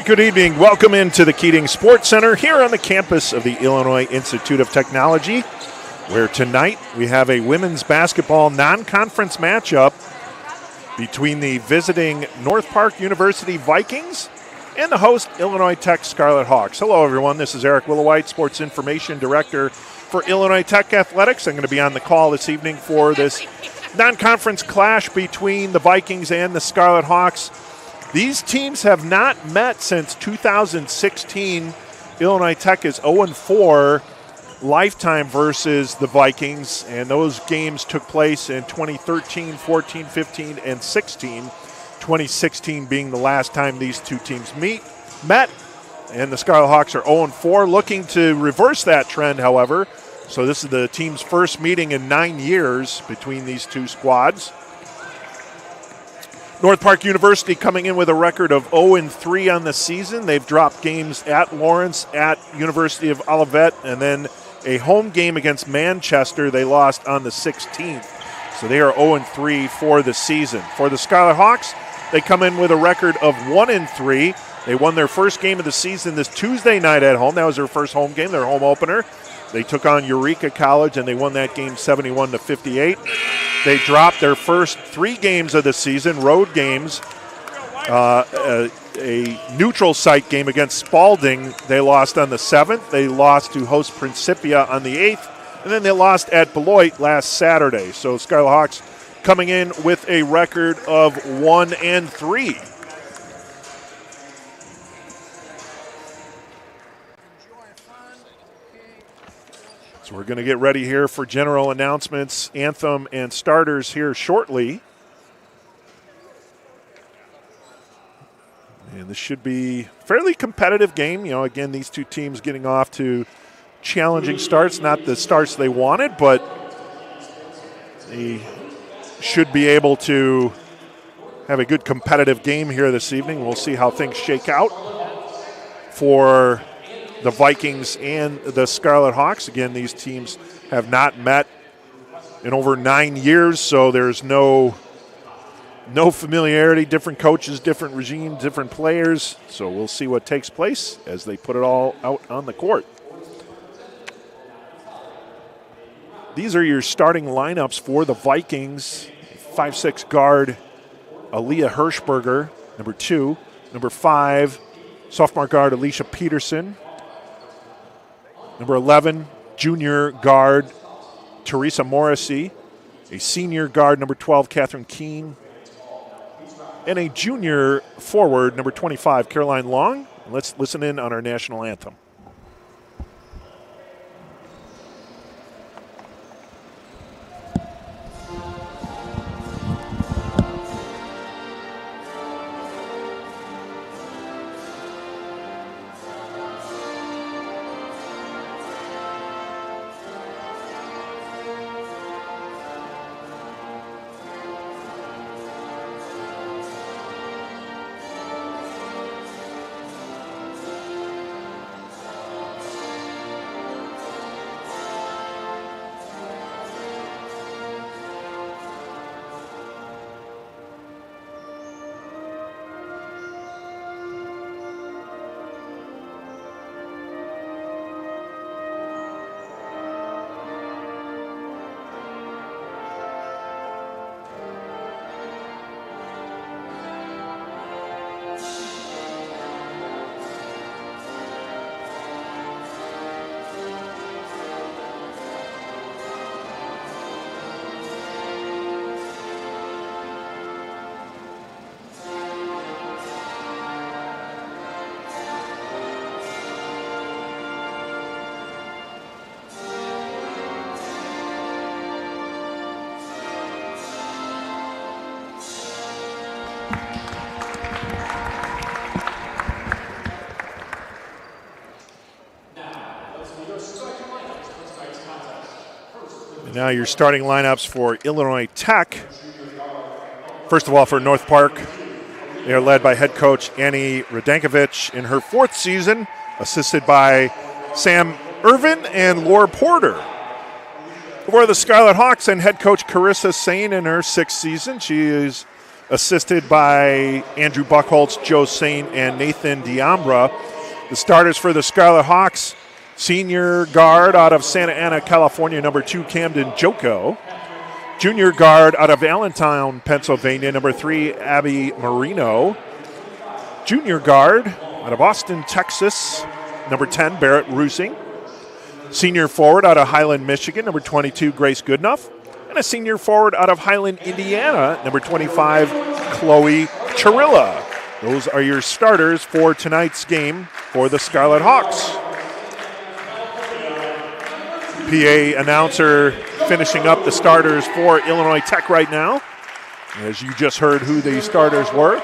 Good evening. Welcome into the Keating Sports Center here on the campus of the Illinois Institute of Technology, where tonight we have a women's basketball non-conference matchup between the visiting North Park University Vikings and the host Illinois Tech Scarlet Hawks. Hello, everyone. This is Eric Willowite, Sports Information Director for Illinois Tech Athletics. I'm going to be on the call this evening for this non-conference clash between the Vikings and the Scarlet Hawks. These teams have not met since 2016. Illinois Tech is 0-4 lifetime versus the Vikings, and those games took place in 2013, 14, 15, and 16. 2016 being the last time these two teams met, and the Scarlet Hawks are 0-4, looking to reverse that trend, however. So this is the team's first meeting in 9 years between these two squads. North Park University coming in with a record of 0-3 on the season. They've dropped games at Lawrence, at University of Olivet, and then a home game against Manchester they lost on the 16th. So they are 0-3 for the season. For the Scarlet Hawks, they come in with a record of 1-3. They won their first game of the season this Tuesday night at home. That was their first home game, their home opener. They took on Eureka College, and they won that game 71-58. They dropped their first 3 games of the season, road games. A neutral site game against Spalding, they lost on the 7th. They lost to host Principia on the 8th. And then they lost at Beloit last Saturday. So Scarlet Hawks coming in with a record of 1-3. So we're going to get ready here for general announcements, anthem, and starters here shortly. And this should be a fairly competitive game. You know, again, these two teams getting off to challenging starts, not the starts they wanted, but they should be able to have a good competitive game here this evening. We'll see how things shake out for the Vikings and the Scarlet Hawks. Again, these teams have not met in over 9 years, so there's no familiarity, different coaches, different regimes, different players. So we'll see what takes place as they put it all out on the court. These are your starting lineups for the Vikings. 5'6" guard Aaliyah Hirschberger, number 2. Number 5, sophomore guard Alicia Peterson. Number 11, junior guard Teresa Morrissey. A senior guard, number 12, Catherine Keene. And a junior forward, number 25, Caroline Long. Let's listen in on our national anthem. Now your starting lineups for Illinois Tech. First of all, for North Park, they are led by head coach Annie Radankovich in her 4th season, assisted by Sam Irvin and Laura Porter. For the Scarlet Hawks and head coach Carissa Sane in her 6th season, she is assisted by Andrew Buckholtz, Joe Saint, and Nathan Diambra. The starters for the Scarlet Hawks, senior guard out of Santa Ana, California, number 2, Camden Joko. Junior guard out of Allentown, Pennsylvania, number 3, Abby Marino. Junior guard out of Austin, Texas, number 10, Barrett Rusing. Senior forward out of Highland, Michigan, number 22, Grace Goodenough. And a senior forward out of Highland, Indiana, number 25, Chloe Chirilla. Those are your starters for tonight's game for the Scarlet Hawks. PA announcer finishing up the starters for Illinois Tech right now. As you just heard who the starters were.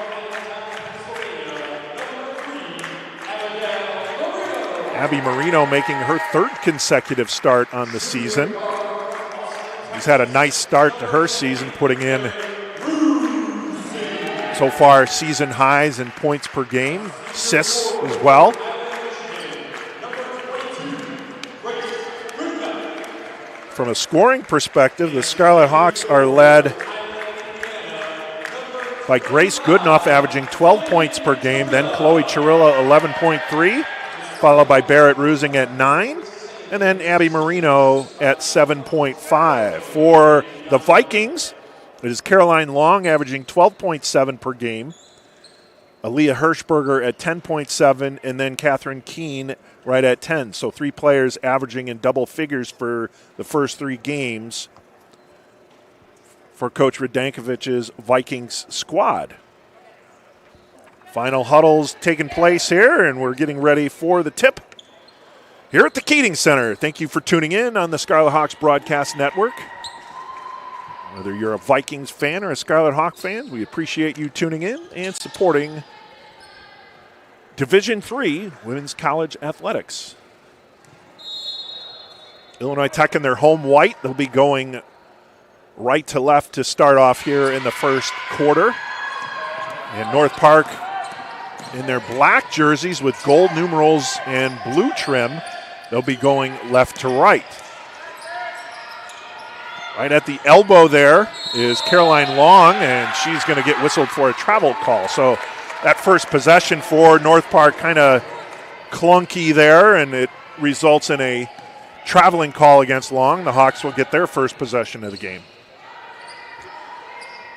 Abby Marino making her 3rd consecutive start on the season. She's had a nice start to her season, putting in so far season highs in points per game, assists as well. From a scoring perspective, the Scarlet Hawks are led by Grace Goodenough averaging 12 points per game, then Chloe Chirilla 11.3, followed by Barrett Rusing at 9, and then Abby Marino at 7.5. For the Vikings, it is Caroline Long averaging 12.7 per game, Aaliyah Hirschberger at 10.7, and then Catherine Keene right at 10. So 3 players averaging in double figures for the first 3 games for Coach Radankovich's Vikings squad. Final huddles taking place here, and we're getting ready for the tip here at the Keating Center. Thank you for tuning in on the Scarlet Hawks Broadcast Network. Whether you're a Vikings fan or a Scarlet Hawk fan, we appreciate you tuning in and supporting Division III Women's College Athletics. Illinois Tech in their home white. They'll be going right to left to start off here in the first quarter. And North Park in their black jerseys with gold numerals and blue trim. They'll be going left to right. Right at the elbow there is Caroline Long, and she's going to get whistled for a travel call. So that first possession for North Park kind of clunky there, and it results in a traveling call against Long. The Hawks will get their first possession of the game.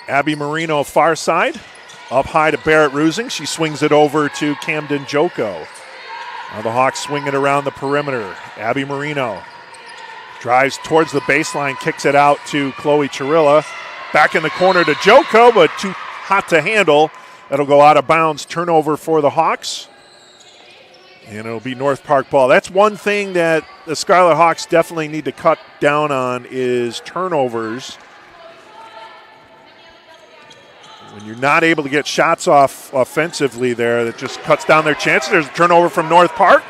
Abby Marino far side, up high to Barrett Rusing. She swings it over to Camden Joko. Now the Hawks swing it around the perimeter. Abby Marino drives towards the baseline, kicks it out to Chloe Chirilla. Back in the corner to Joko, but too hot to handle. That'll go out of bounds. Turnover for the Hawks. And it'll be North Park ball. That's one thing that the Scarlet Hawks definitely need to cut down on is turnovers. When you're not able to get shots off offensively there, that just cuts down their chances. There's a turnover from North Park.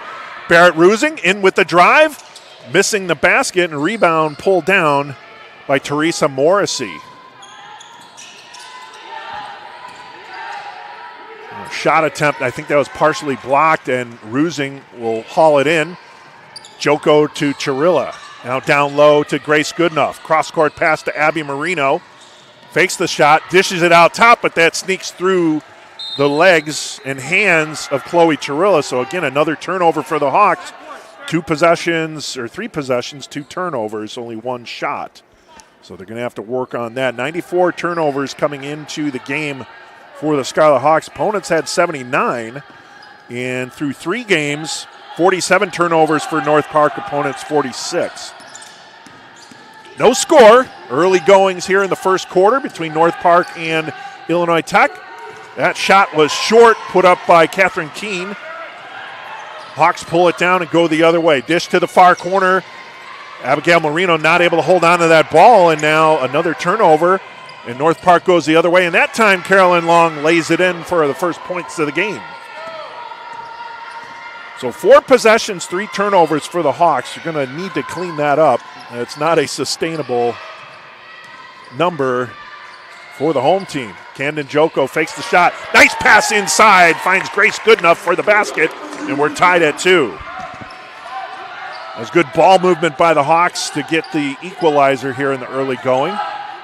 Barrett Rusing in with the drive. Missing the basket, and rebound pulled down by Teresa Morrissey. Shot attempt, I think that was partially blocked, and Rusing will haul it in. Joko to Chirilla. Now down low to Grace Goodenough. Cross-court pass to Abby Marino. Fakes the shot, dishes it out top, but that sneaks through the legs and hands of Chloe Chirilla. So again, another turnover for the Hawks. 3 possessions, 2 turnovers, only 1 shot. So they're going to have to work on that. 94 turnovers coming into the game for the Scarlet Hawks. Opponents had 79, and through 3 games, 47 turnovers for North Park, opponents 46. No score. Early goings here in the first quarter between North Park and Illinois Tech. That shot was short, put up by Catherine Keene. Hawks pull it down and go the other way. Dish to the far corner. Abigail Marino not able to hold on to that ball, and now another turnover, and North Park goes the other way, and that time Caroline Long lays it in for the first points of the game. So 4 possessions, 3 turnovers for the Hawks. You're going to need to clean that up. It's not a sustainable number for the home team. Camden Joko fakes the shot. Nice pass inside. Finds Grace Goodenough for the basket, and we're tied at 2. That was good ball movement by the Hawks to get the equalizer here in the early going.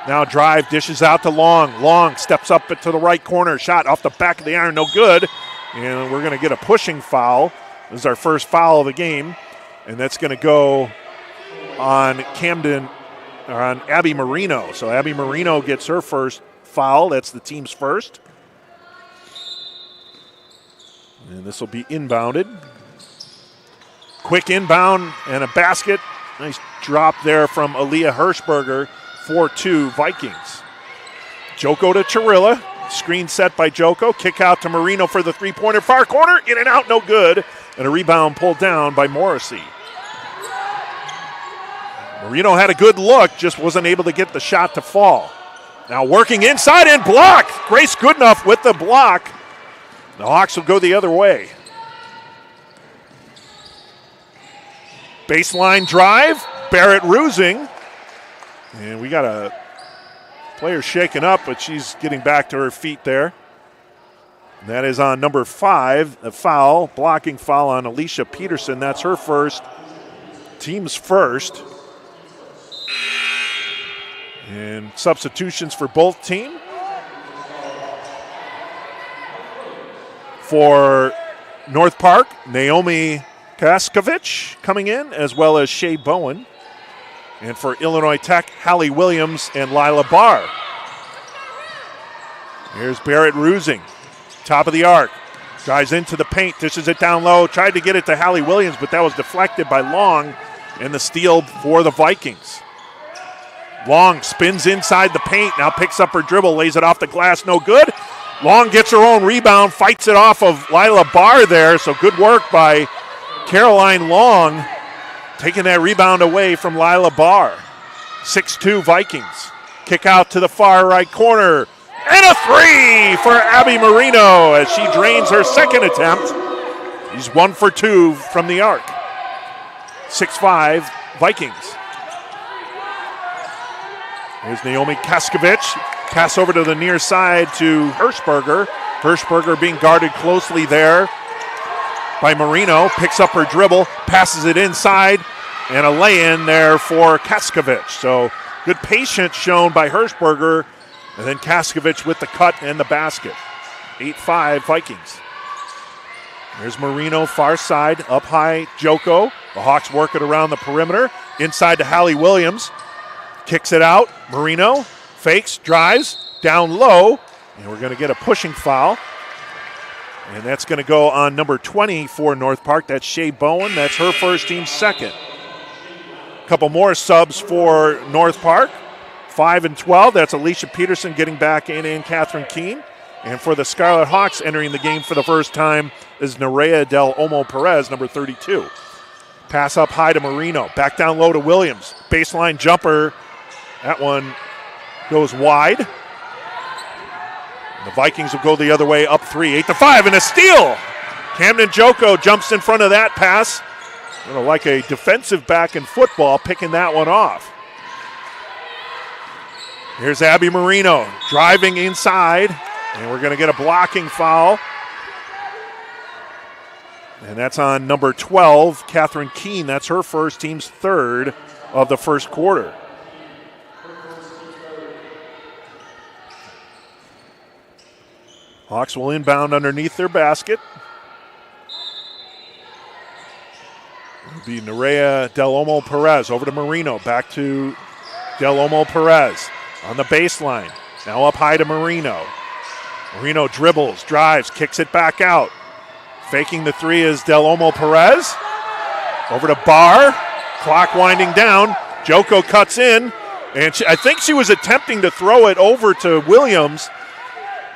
Now drive, dishes out to Long. Long steps up to the right corner. Shot off the back of the iron, no good. And we're going to get a pushing foul. This is our first foul of the game. And that's going to go on on Abby Marino. So Abby Marino gets her first foul. That's the team's first. And this will be inbounded. Quick inbound and a basket. Nice drop there from Aaliyah Hirschberger. 4-2 Vikings. Joko to Chirilla. Screen set by Joko. Kick out to Marino for the three-pointer. Far corner. In and out, no good. And a rebound pulled down by Morrissey. Marino had a good look, just wasn't able to get the shot to fall. Now working inside and blocked. Grace Goodenough with the block. The Hawks will go the other way. Baseline drive. Barrett Rusing. And we got a player shaken up, but she's getting back to her feet there. And that is on number 5, a foul, blocking foul on Alicia Peterson. That's her first, team's first. And substitutions for both teams. For North Park, Naomi Kaskovich coming in, as well as Shea Bowen. And for Illinois Tech, Hallie Williams and Lila Barr. Here's Barrett Rusing, top of the arc. Drives into the paint, dishes it down low. Tried to get it to Hallie Williams, but that was deflected by Long, and the steal for the Vikings. Long spins inside the paint, now picks up her dribble, lays it off the glass, no good. Long gets her own rebound, fights it off of Lila Barr there, so good work by Caroline Long, taking that rebound away from Lila Barr. 6-2 Vikings. Kick out to the far right corner. And a three for Abby Marino as she drains her second attempt. She's 1 for 2 from the arc. 6-5 Vikings. Here's Naomi Kaskovich. Pass over to the near side to Hirschberger. Hirschberger being guarded closely there by Marino. Picks up her dribble, passes it inside, and a lay-in there for Kaskovich. So good patience shown by Hirschberger, and then Kaskovich with the cut and the basket. 8-5 Vikings. There's Marino, far side, up high, Joko. The Hawks work it around the perimeter. Inside to Hallie Williams. Kicks it out. Marino fakes, drives, down low, and we're going to get a pushing foul. And that's going to go on number 20 for North Park. That's Shea Bowen. That's her first, team second. A couple more subs for North Park. 5 and 12. That's Alicia Peterson getting back in and Catherine Keene. And for the Scarlet Hawks entering the game for the first time is Nerea Del Olmo Perez, number 32. Pass up high to Marino. Back down low to Williams. Baseline jumper. That one goes wide. The Vikings will go the other way, up 3, 8-5, and a steal. Camden Joko jumps in front of that pass. Like a defensive back in football, picking that one off. Here's Abby Marino driving inside, and we're going to get a blocking foul. And that's on number 12, Catherine Keene. That's her first, team's third of the first quarter. Hawks will inbound underneath their basket. It'll be Nerea Del Olmo Perez over to Marino. Back to Del Olmo Perez on the baseline. Now up high to Marino. Marino dribbles, drives, kicks it back out. Faking the three is Del Olmo Perez. Over to Barr. Clock winding down. Joko cuts in. And I think she was attempting to throw it over to Williams.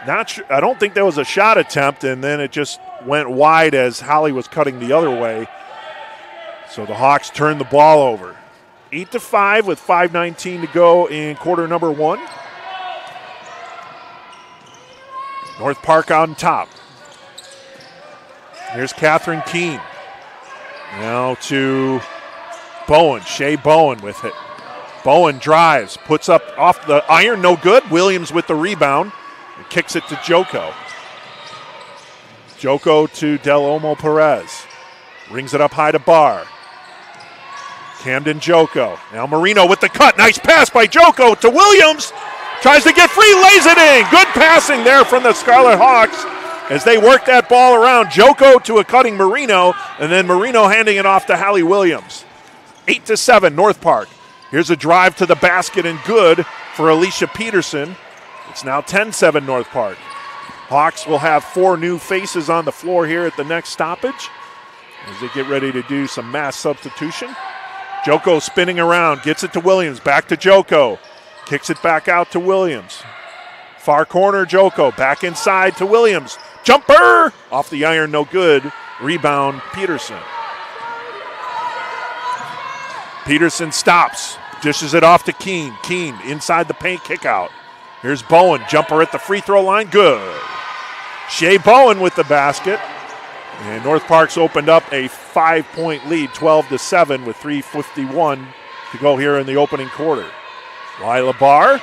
Not sure, I don't think that was a shot attempt, and then it just went wide as Holly was cutting the other way. So the Hawks turned the ball over. 8-5 with 5:19 to go in quarter number 1. North Park on top. Here's Catherine Keene. Now to Bowen. Shea Bowen with it. Bowen drives, puts up off the iron, no good. Williams with the rebound. And kicks it to Joko. Joko to Del Olmo Perez. Rings it up high to Barr. Camden Joko. Now Marino with the cut. Nice pass by Joko to Williams. Tries to get free, lays it in. Good passing there from the Scarlet Hawks as they work that ball around. Joko to a cutting Marino, and then Marino handing it off to Hallie Williams. 8-7, North Park. Here's a drive to the basket and good for Alicia Peterson. It's now 10-7 North Park. Hawks will have 4 new faces on the floor here at the next stoppage as they get ready to do some mass substitution. Joko spinning around, gets it to Williams, back to Joko. Kicks it back out to Williams. Far corner, Joko, back inside to Williams. Jumper! Off the iron, no good. Rebound, Peterson. Peterson stops, dishes it off to Keene. Keene inside the paint, kick out. Here's Bowen, jumper at the free throw line, good. Shea Bowen with the basket. And North Park's opened up a 5-point lead, 12-7 with 3:51 to go here in the opening quarter. Lila Barr,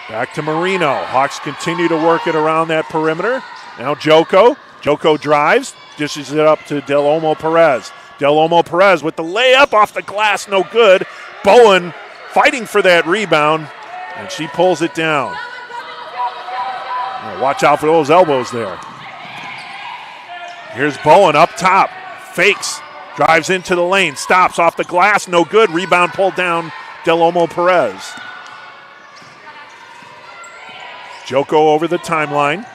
back to Marino. Hawks continue to work it around that perimeter. Now Joko. Joko drives, dishes it up to Del Olmo Perez. Del Olmo Perez with the layup off the glass, no good. Bowen fighting for that rebound, and she pulls it down. Now watch out for those elbows there. Here's Bowen up top, fakes, drives into the lane, stops off the glass, no good. Rebound pulled down, Del Olmo Perez. Joko over the timeline.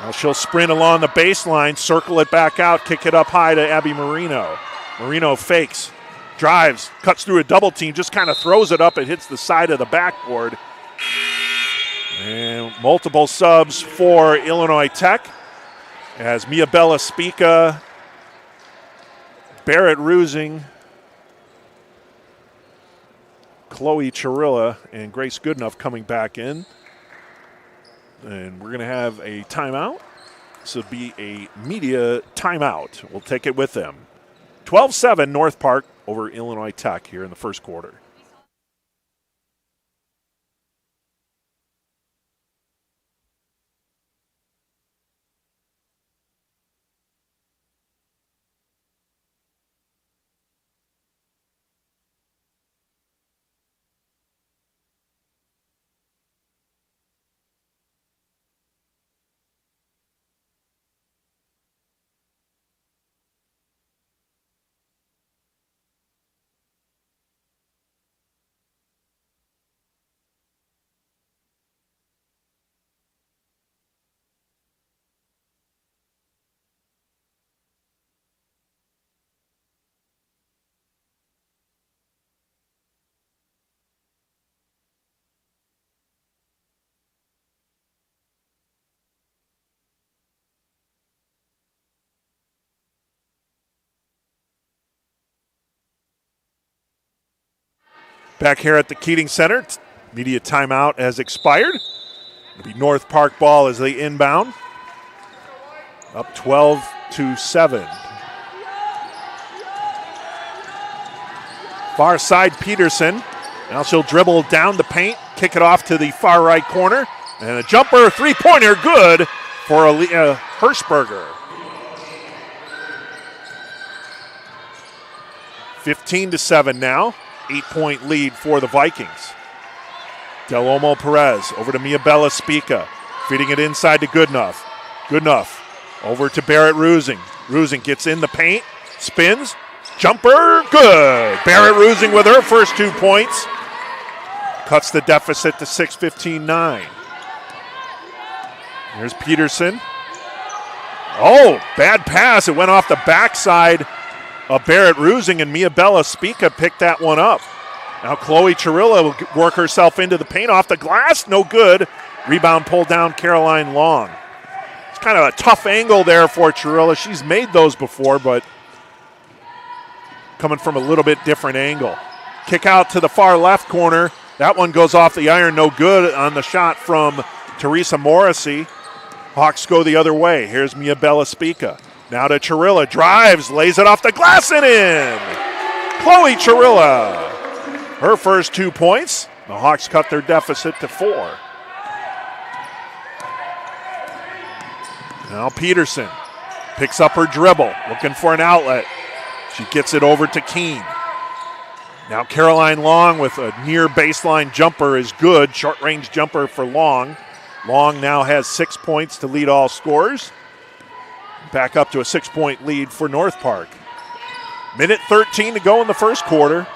Now she'll sprint along the baseline, circle it back out, kick it up high to Abby Marino. Marino fakes, drives, cuts through a double team, just kind of throws it up. It hits the side of the backboard. And multiple subs for Illinois Tech as Mia Bella Spica, Barrett Rusing, Chloe Chirilla, and Grace Goodenough coming back in. And we're going to have a timeout. This will be a media timeout. We'll take it with them. 12-7 North Park over Illinois Tech here in the first quarter. Back here at the Keating Center, media timeout has expired. It'll be North Park ball as they inbound. Up 12-7. Far side Peterson. Now she'll dribble down the paint, kick it off to the far right corner. And a jumper, three-pointer, good for Aaliyah Hirschberger. 15-7 now. 8-point lead for the Vikings. Del Olmo Perez over to Mia Bella Spica. Feeding it inside to Goodenough. Goodenough over to Barrett Rusing. Rusing gets in the paint, spins, jumper, good. Barrett Rusing with her first 2 points. Cuts the deficit to 6-15-9. Here's Peterson. Oh, bad pass. It went off the backside of Barrett Rusing, and Mia Bella Spica picked that one up. Now Chloe Chirilla will work herself into the paint off the glass. No good. Rebound pulled down Caroline Long. It's kind of a tough angle there for Chirilla. She's made those before, but coming from a little bit different angle. Kick out to the far left corner. That one goes off the iron. No good on the shot from Teresa Morrissey. Hawks go the other way. Here's Mia Bella Spica. Now to Chirilla, drives, lays it off the glass and in. Chloe Chirilla, her first 2 points. The Hawks cut their deficit to 4. Now Peterson picks up her dribble, looking for an outlet. She gets it over to Keene. Now Caroline Long with a near baseline jumper is good. Short range jumper for Long. Long now has 6 points to lead all scorers. Back up to a 6-point lead for North Park. Minute 13 to go in the first quarter.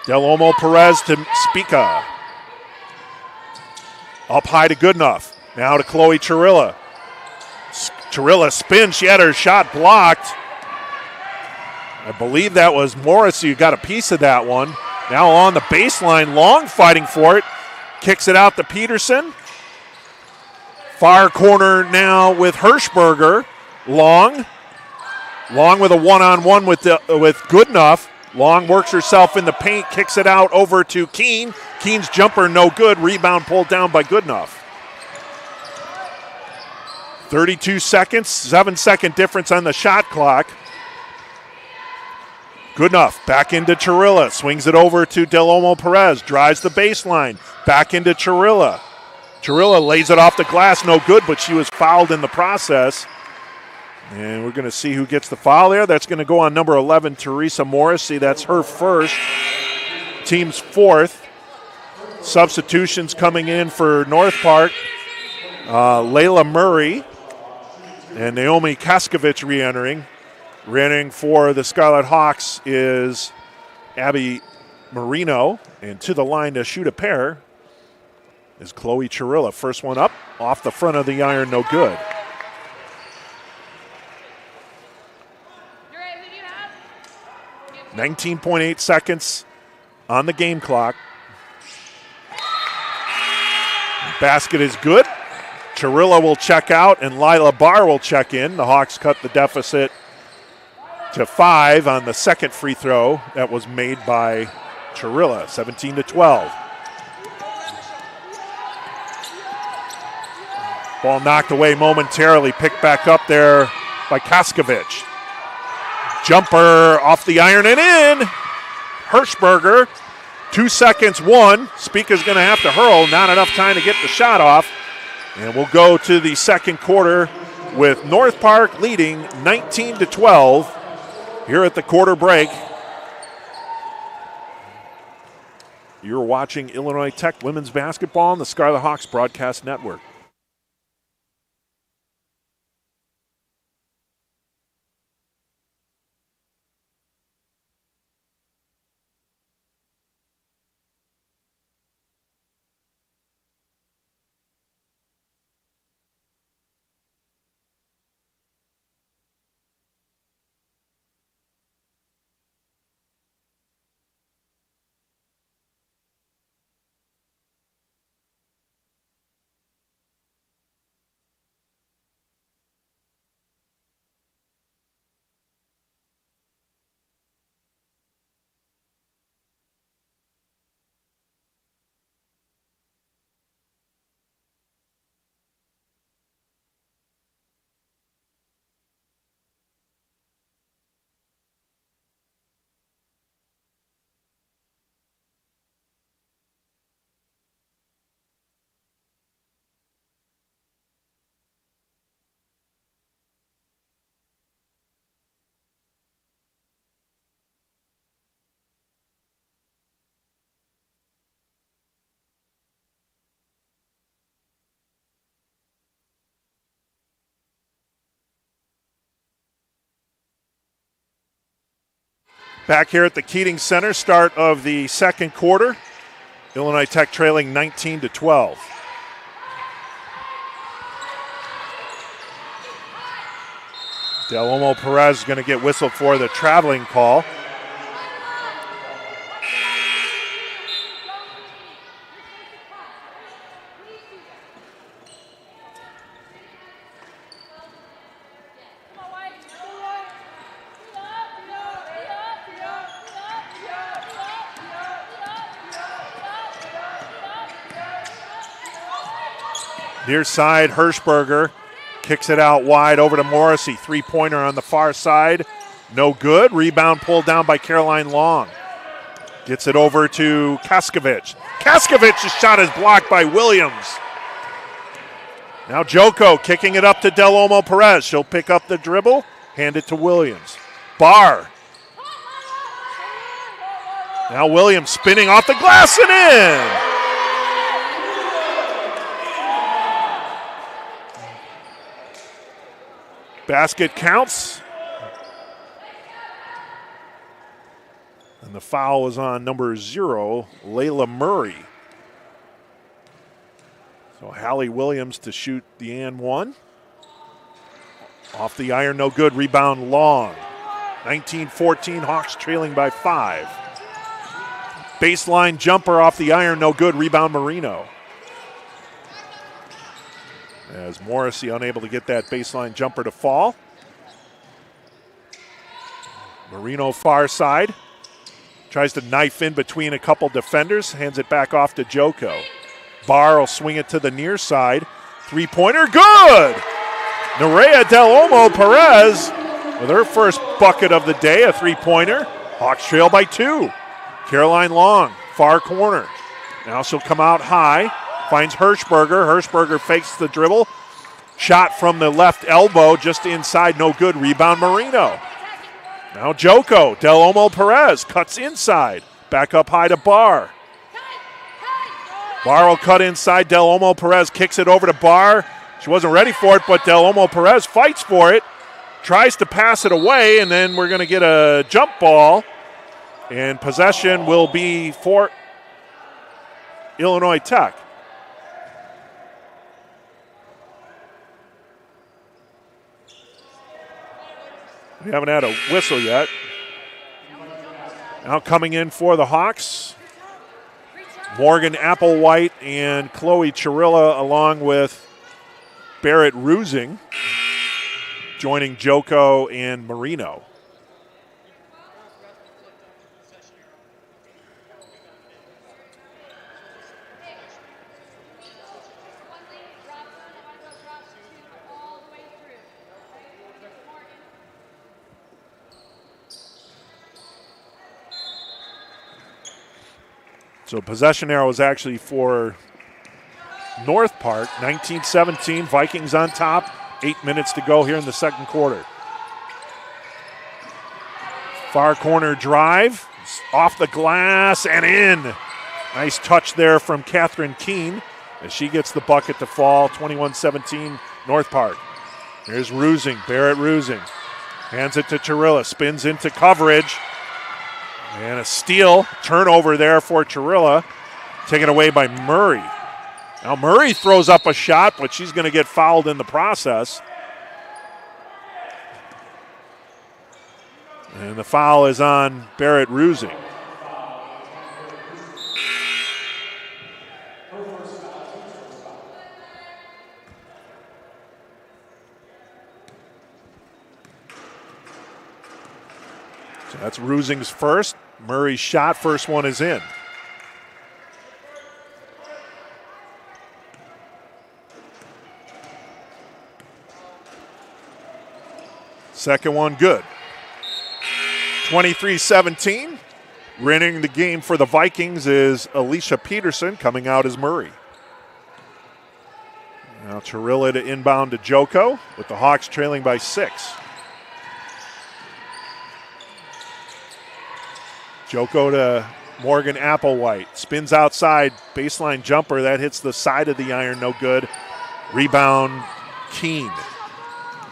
Del Olmo Perez to Spica. Up high to Goodenough. Now to Chloe Chirilla. Chirilla spins. She had her shot blocked. I believe that was Morris. You got a piece of that one. Now on the baseline. Long fighting for it. Kicks it out to Peterson. Far corner now with Hirschberger. Long with a one-on-one with Goodenough. Long works herself in the paint, kicks it out over to Keene. Keene's jumper no good. Rebound pulled down by Goodenough. 32 seconds, 7-second difference on the shot clock. Goodenough back into Chirilla. Swings it over to Del Olmo Perez. Drives the baseline. Back into Chirilla. Chirilla lays it off the glass. No good, but she was fouled in the process. And we're going to see who gets the foul there. That's going to go on number 11, Teresa Morrissey. That's her first. Team's fourth. Substitutions coming in for North Park. Layla Murray and Naomi Kaskovich re-entering. Re-entering for the Scarlet Hawks is Abby Marino. And to the line to shoot a pair is Chloe Chirilla. First one up, off the front of the iron, no good. 19.8 seconds on the game clock. Basket is good. Chirilla will check out and Lila Barr will check in. The Hawks cut the deficit to 5 on the second free throw that was made by Chirilla, 17-12. Ball knocked away momentarily, picked back up there by Kaskovich. Jumper off the iron and in. Hirschberger, 2 seconds, 1. Spica's going to have to hurl. Not enough time to get the shot off. And we'll go to the second quarter with North Park leading 19-12 here at the quarter break. You're watching Illinois Tech women's basketball on the Scarlet Hawks Broadcast Network. Back here at the Keating Center, start of the second quarter. Illinois Tech trailing 19-12. Del Olmo Perez is going to get whistled for the traveling call. Near side, Hirschberger kicks it out wide over to Morrissey. Three-pointer on the far side. No good. Rebound pulled down by Caroline Long. Gets it over to Kaskovich. Kaskovich's shot is blocked by Williams. Now Joko kicking it up to Del Olmo Perez. She'll pick up the dribble, hand it to Williams. Barr Now Williams spinning off the glass and in. Basket counts. And the foul was on number 0, Layla Murray. So Hallie Williams to shoot the and one. Off the iron, no good. Rebound Long. 19-14, Hawks trailing by 5. Baseline jumper off the iron, no good. Rebound Marino. As Morrissey unable to get that baseline jumper to fall. Marino far side. Tries to knife in between a couple defenders. Hands it back off to Joko. Barr will swing it to the near side. Three-pointer, good! Nerea Del Olmo Perez with her first bucket of the day, a three-pointer. Hawks trail by 2. Caroline Long, far corner. Now she'll come out high. Finds Hirschberger. Hirschberger fakes the dribble. Shot from the left elbow, just inside, no good. Rebound Marino. Now Joko, Del Olmo Perez cuts inside. Back up high to Barr. Barr will cut inside. Del Olmo Perez kicks it over to Barr. She wasn't ready for it, but Del Olmo Perez fights for it. Tries to pass it away, and then we're going to get a jump ball. And possession will be for Illinois Tech. We haven't had a whistle yet. Now coming in for the Hawks, Morgan Applewhite and Chloe Chirilla along with Barrett Rusing, joining Joko and Marino. So possession arrow is actually for North Park. 19-17, Vikings on top. 8 minutes to go here in the second quarter. Far corner drive, off the glass and in. Nice touch there from Catherine Keene as she gets the bucket to fall. 21-17, North Park. Here's Rusing, Barrett Rusing. Hands it to Chirilla, spins into coverage. And a steal, turnover there for Chirilla, taken away by Murray. Now Murray throws up a shot, but she's going to get fouled in the process. And the foul is on Barrett Rusing. So that's Rusing's first. Murray's shot, first one is in. Second one good. 23-17. Winning the game for the Vikings is Alicia Peterson, coming out as Murray. Now Chirilla to inbound to Joko, with the Hawks trailing by 6. Joko to Morgan Applewhite. Spins outside, baseline jumper. That hits the side of the iron, no good. Rebound, Keene.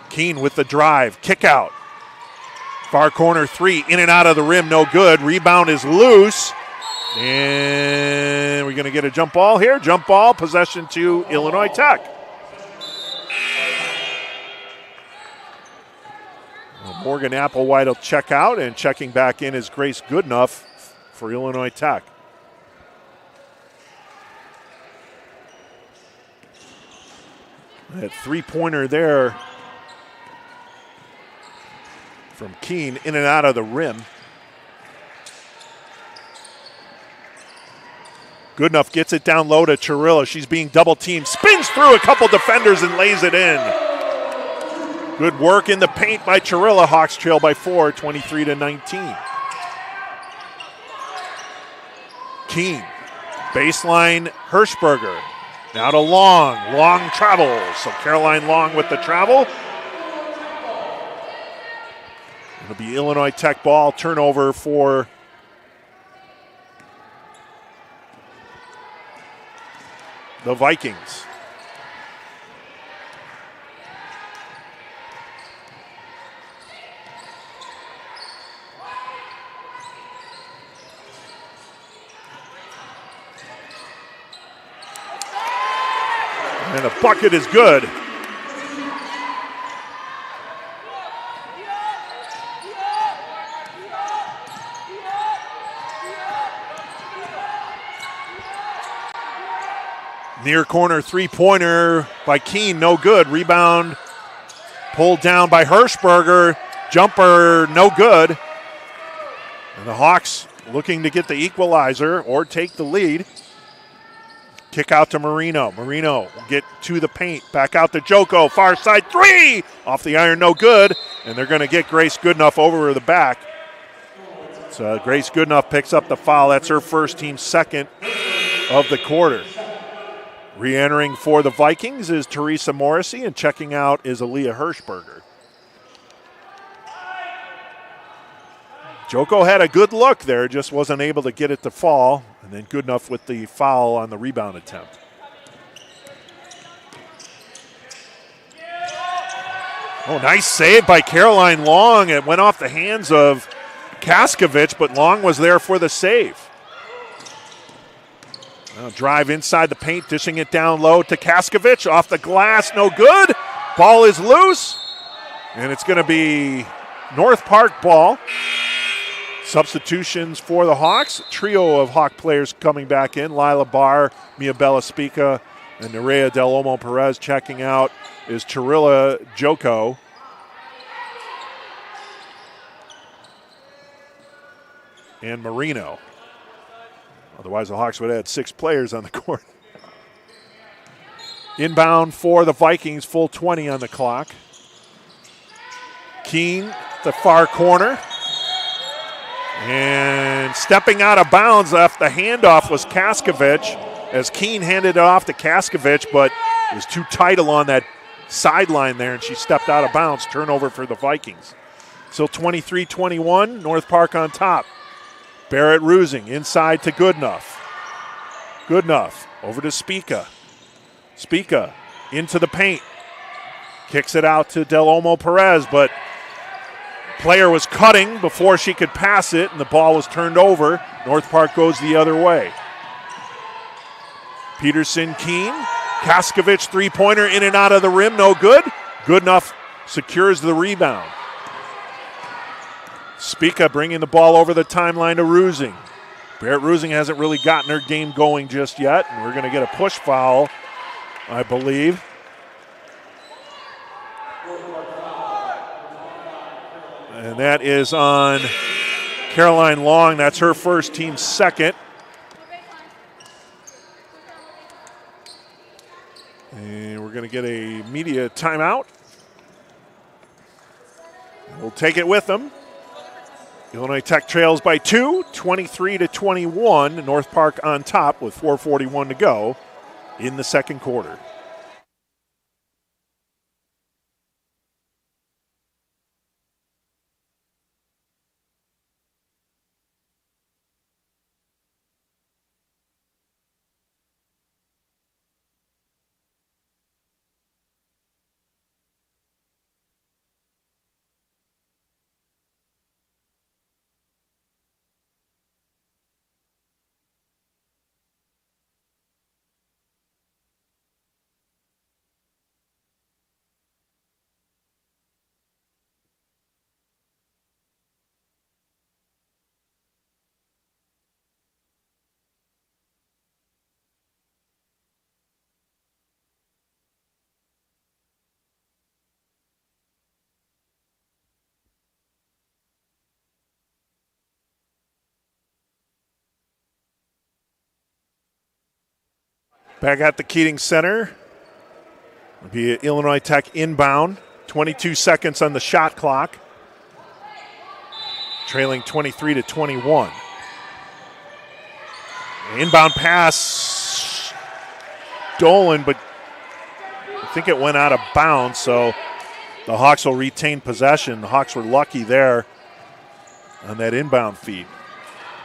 Keene with the drive, kick out. Far corner three, in and out of the rim, no good. Rebound is loose. And we're going to get a jump ball here. Jump ball, possession to Illinois Tech. Morgan Applewhite will check out, and checking back in is Grace Goodenough for Illinois Tech. That three-pointer there from Keene, in and out of the rim. Goodenough gets it down low to Chirilla. She's being double-teamed, spins through a couple defenders and lays it in. Good work in the paint by Chirilla. Hawks trail by 4, 23-19. Keene, baseline Hirschberger. Now to Long. Long travels. So Caroline Long with the travel. It'll be Illinois Tech ball. Turnover for the Vikings. And the bucket is good. Near corner three-pointer by Keene, no good. Rebound pulled down by Hirschberger. Jumper, no good. And the Hawks looking to get the equalizer or take the lead. Kick out to Marino. Marino will get to the paint. Back out to Joko. Far side three. Off the iron, no good. And they're going to get Grace Goodenough over the back. So Grace Goodenough picks up the foul. That's her first, team second of the quarter. Re-entering for the Vikings is Teresa Morrissey, and checking out is Aaliyah Hirschberger. Joko had a good look there, just wasn't able to get it to fall, and then Goodenough with the foul on the rebound attempt. Oh, nice save by Caroline Long. It went off the hands of Kaskovich, but Long was there for the save. Now drive inside the paint, dishing it down low to Kaskovich. Off the glass, no good. Ball is loose, and it's going to be North Park ball. Substitutions for the Hawks. Trio of Hawk players coming back in. Lila Barr, Mia Bella Spica, and Nerea Del Olmo Perez. Checking out is Chirilla Joko. And Marino. Otherwise, the Hawks would have had 6 players on the court. Inbound for the Vikings, full 20 on the clock. Keene, the far corner. And stepping out of bounds off the handoff was Kaskovich, as Keene handed it off to Kaskovich, but it was too tight along that sideline there, and she stepped out of bounds. Turnover for the Vikings. Still 23-21, North Park on top. Barrett Rusing inside to Goodenough. Goodenough over to Spica. Spica into the paint. Kicks it out to Del Olmo Perez, but player was cutting before she could pass it, and the ball was turned over. North Park goes the other way. Peterson, Keene. Kaskovich three-pointer in and out of the rim, no good. Goodenough secures the rebound. Spica bringing the ball over the timeline to Rusing. Barrett Rusing hasn't really gotten her game going just yet, and we're going to get a push foul, I believe. And that is on Caroline Long. That's her first, team second. And we're going to get a media timeout. We'll take it with them. Illinois Tech trails by 2, 23-21. North Park on top with 4:41 to go in the second quarter. Back at the Keating Center. It'll be Illinois Tech inbound. 22 seconds on the shot clock. Trailing 23-21. Inbound pass stolen, but I think it went out of bounds, so the Hawks will retain possession. The Hawks were lucky there on that inbound feed.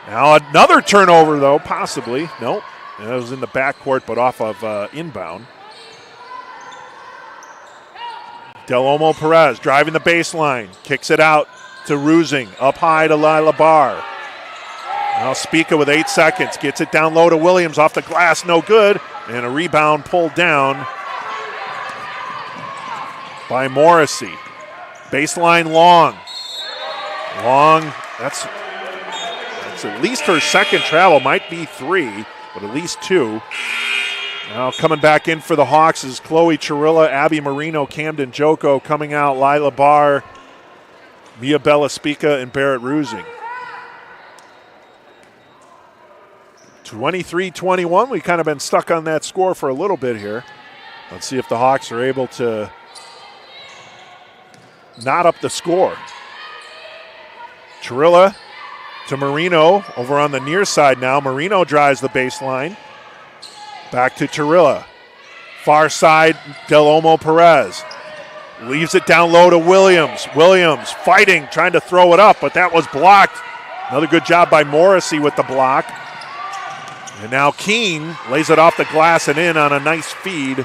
Now another turnover, though, possibly. Nope. And that was in the backcourt, but off of inbound. Del Olmo Perez driving the baseline, kicks it out to Rusing, up high to Lila Barr. Now Spica with 8 seconds, gets it down low to Williams, off the glass, no good, and a rebound pulled down by Morrissey. Baseline long. That's at least her second travel, might be 3, but at least 2. Now coming back in for the Hawks is Chloe Chirilla, Abby Marino, Camden Joko. Coming out, Lila Barr, Mia Bella Spica, and Barrett Rusing. 23-21. We've kind of been stuck on that score for a little bit here. Let's see if the Hawks are able to knot up the score. Chirilla to Marino over on the near side now. Marino drives the baseline. Back to Chirilla. Far side, Del Olmo Perez. Leaves it down low to Williams. Williams fighting, trying to throw it up, but that was blocked. Another good job by Morrissey with the block. And now Keene lays it off the glass and in on a nice feed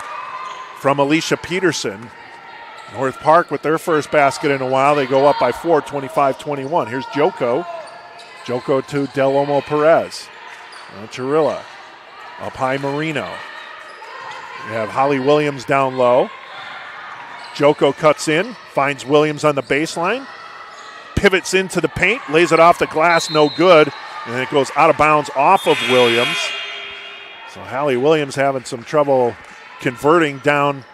from Alicia Peterson. North Park with their first basket in a while. They go up by 4, 25-21. Here's Joko. Joko to Del Olmo Perez. Now Chirilla. Up high Marino. We have Holly Williams down low. Joko cuts in, finds Williams on the baseline. Pivots into the paint, lays it off the glass, no good. And it goes out of bounds off of Williams. So Holly Williams having some trouble converting down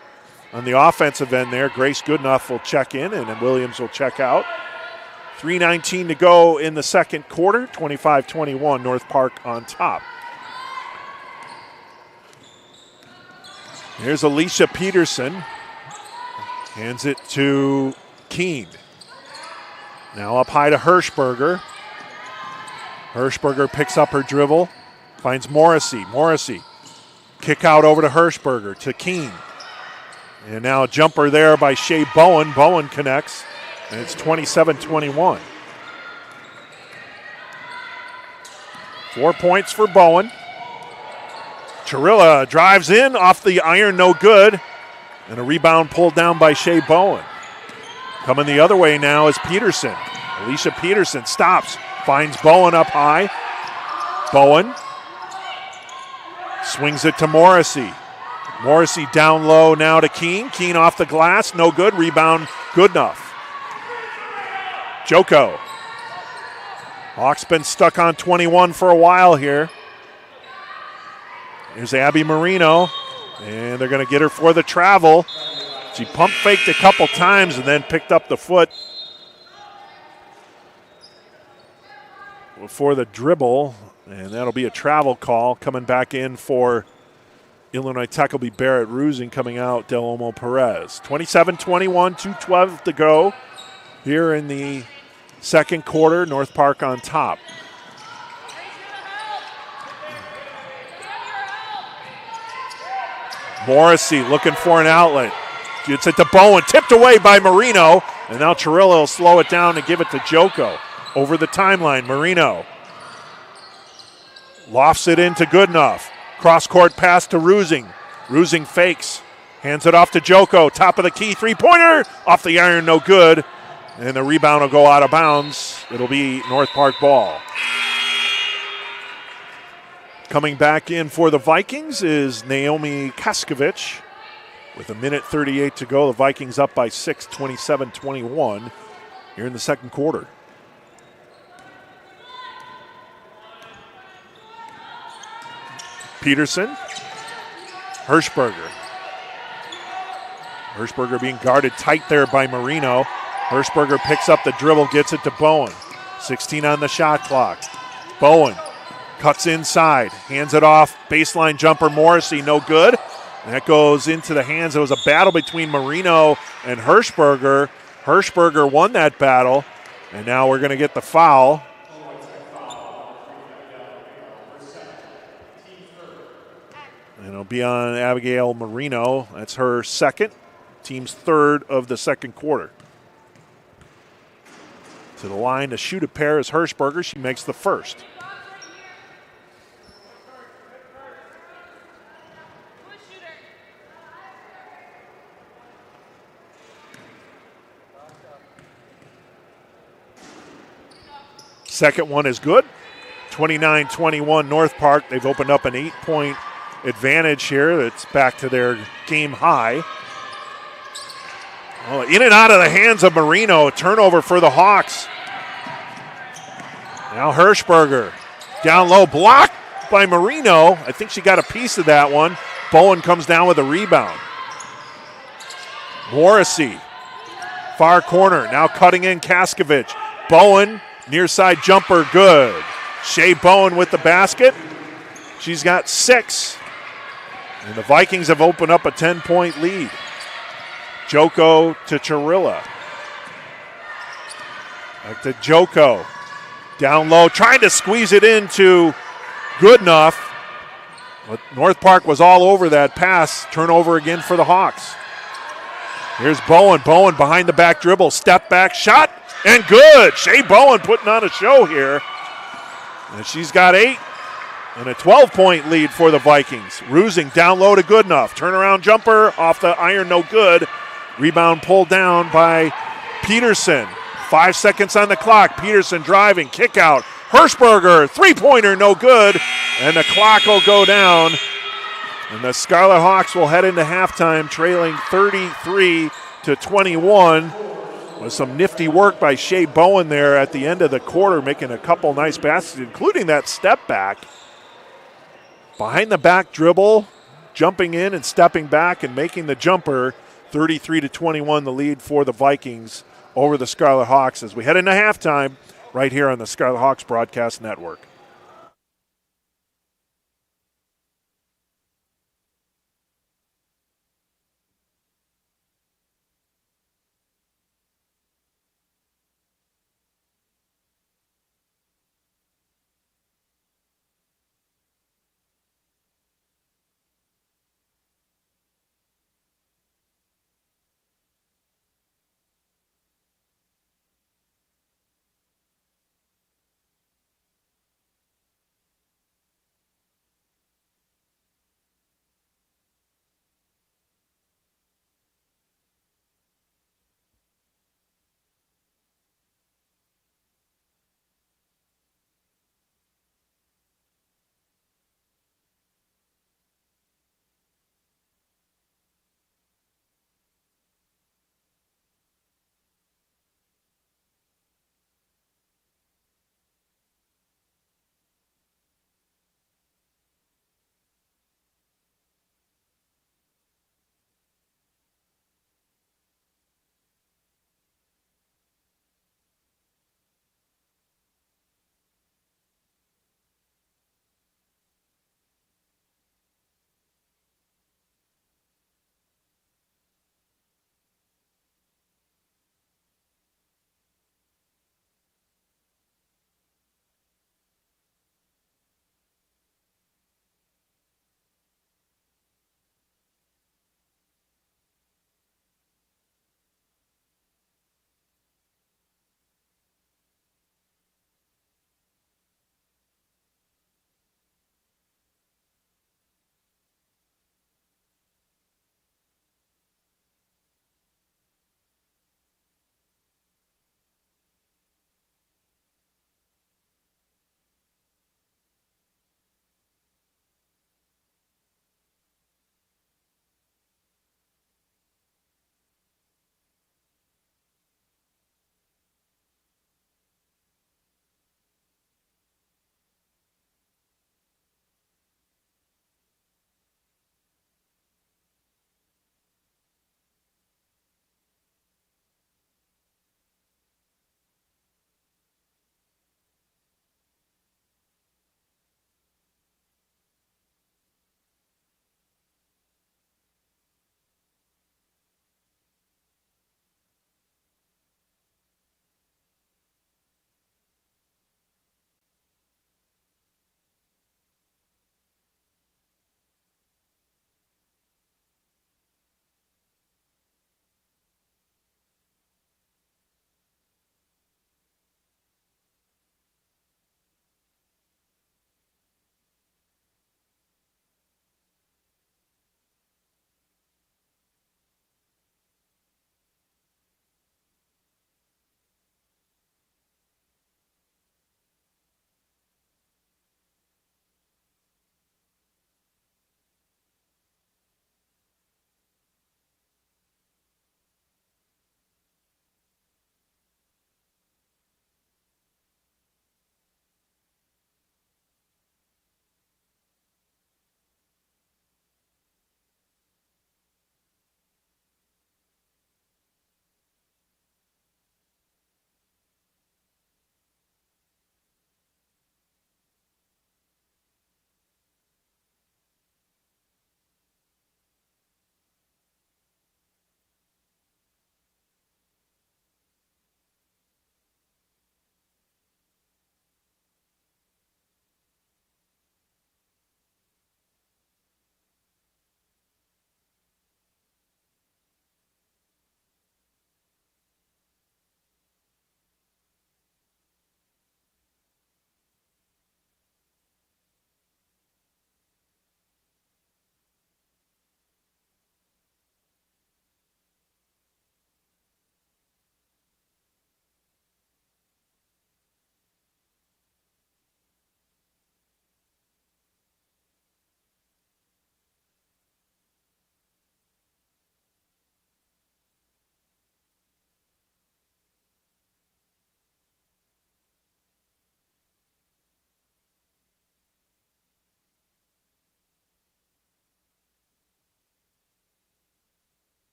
on the offensive end there. Grace Goodenough will check in, and then Williams will check out. 3:19 to go in the second quarter. 25-21, North Park on top. Here's Alicia Peterson. Hands it to Keene. Now up high to Hirschberger. Hirschberger picks up her dribble. Finds Morrissey. Morrissey. Kick out over to Hirschberger, to Keene. And now a jumper there by Shea Bowen. Bowen connects, and it's 27-21. 4 points for Bowen. Chirilla drives in, off the iron, no good. And a rebound pulled down by Shea Bowen. Coming the other way now is Peterson. Alicia Peterson stops, finds Bowen up high. Bowen swings it to Morrissey. Morrissey down low now to Keene. Keene off the glass, no good. Rebound, Goodenough. Joko. Hawks been stuck on 21 for a while here. Here's Abby Marino, and they're going to get her for the travel. She pump faked a couple times and then picked up the foot for the dribble, and that'll be a travel call. Coming back in for Illinois Tech will be Barrett Rusing, coming out Del Olmo Perez. 27-21, 2:12 to go here in the second quarter. North Park on top. Morrissey looking for an outlet. Gets it to Bowen, tipped away by Marino, and now Chirilla will slow it down and give it to Joko. Over the timeline, Marino lofts it into Goodenough. Cross-court pass to Rusing. Rusing fakes, hands it off to Joko. Top of the key, three-pointer, off the iron, no good. And the rebound will go out of bounds. It'll be North Park ball. Coming back in for the Vikings is Naomi Kaskovich. With 1:38 to go, the Vikings up by 6, 27-21 here in the second quarter. Peterson, Hirschberger. Hirschberger being guarded tight there by Marino. Hirschberger picks up the dribble, gets it to Bowen. 16 on the shot clock. Bowen cuts inside, hands it off, baseline jumper, Morrissey, no good. And that goes into the hands. It was a battle between Marino and Hirschberger. Hirschberger won that battle, and now we're going to get the foul. And it'll be on Abigail Marino. That's her second, team's third of the second quarter. To the line to shoot a pair is Hirschberger. She makes the first. Second one is good. 29-21 North Park. They've opened up an 8-point advantage here. It's back to their game high. Oh, in and out of the hands of Marino. Turnover for the Hawks. Now Hirschberger down low, blocked by Marino. I think she got a piece of that one. Bowen comes down with a rebound. Morrissey, far corner, now cutting in Kaskovich. Bowen, near side jumper, good. Shea Bowen with the basket. She's got 6. And the Vikings have opened up a 10-point lead. Joko to Chirilla. Back to Joko. Down low, trying to squeeze it into Goodenough. But North Park was all over that pass. Turnover again for the Hawks. Here's Bowen. Bowen behind the back dribble. Step back shot and good. Shea Bowen putting on a show here. And she's got 8 and a 12-point lead for the Vikings. Rusing down low to Goodenough. Turnaround jumper off the iron, no good. Rebound pulled down by Peterson. 5 seconds on the clock. Peterson driving, kick out. Hirschberger, three-pointer, no good. And the clock will go down. And the Scarlet Hawks will head into halftime trailing 33-21. With some nifty work by Shea Bowen there at the end of the quarter, making a couple nice baskets, including that step back. Behind the back dribble, jumping in and stepping back and making the jumper. 33-21, the lead for the Vikings over the Scarlet Hawks as we head into halftime right here on the Scarlet Hawks Broadcast Network.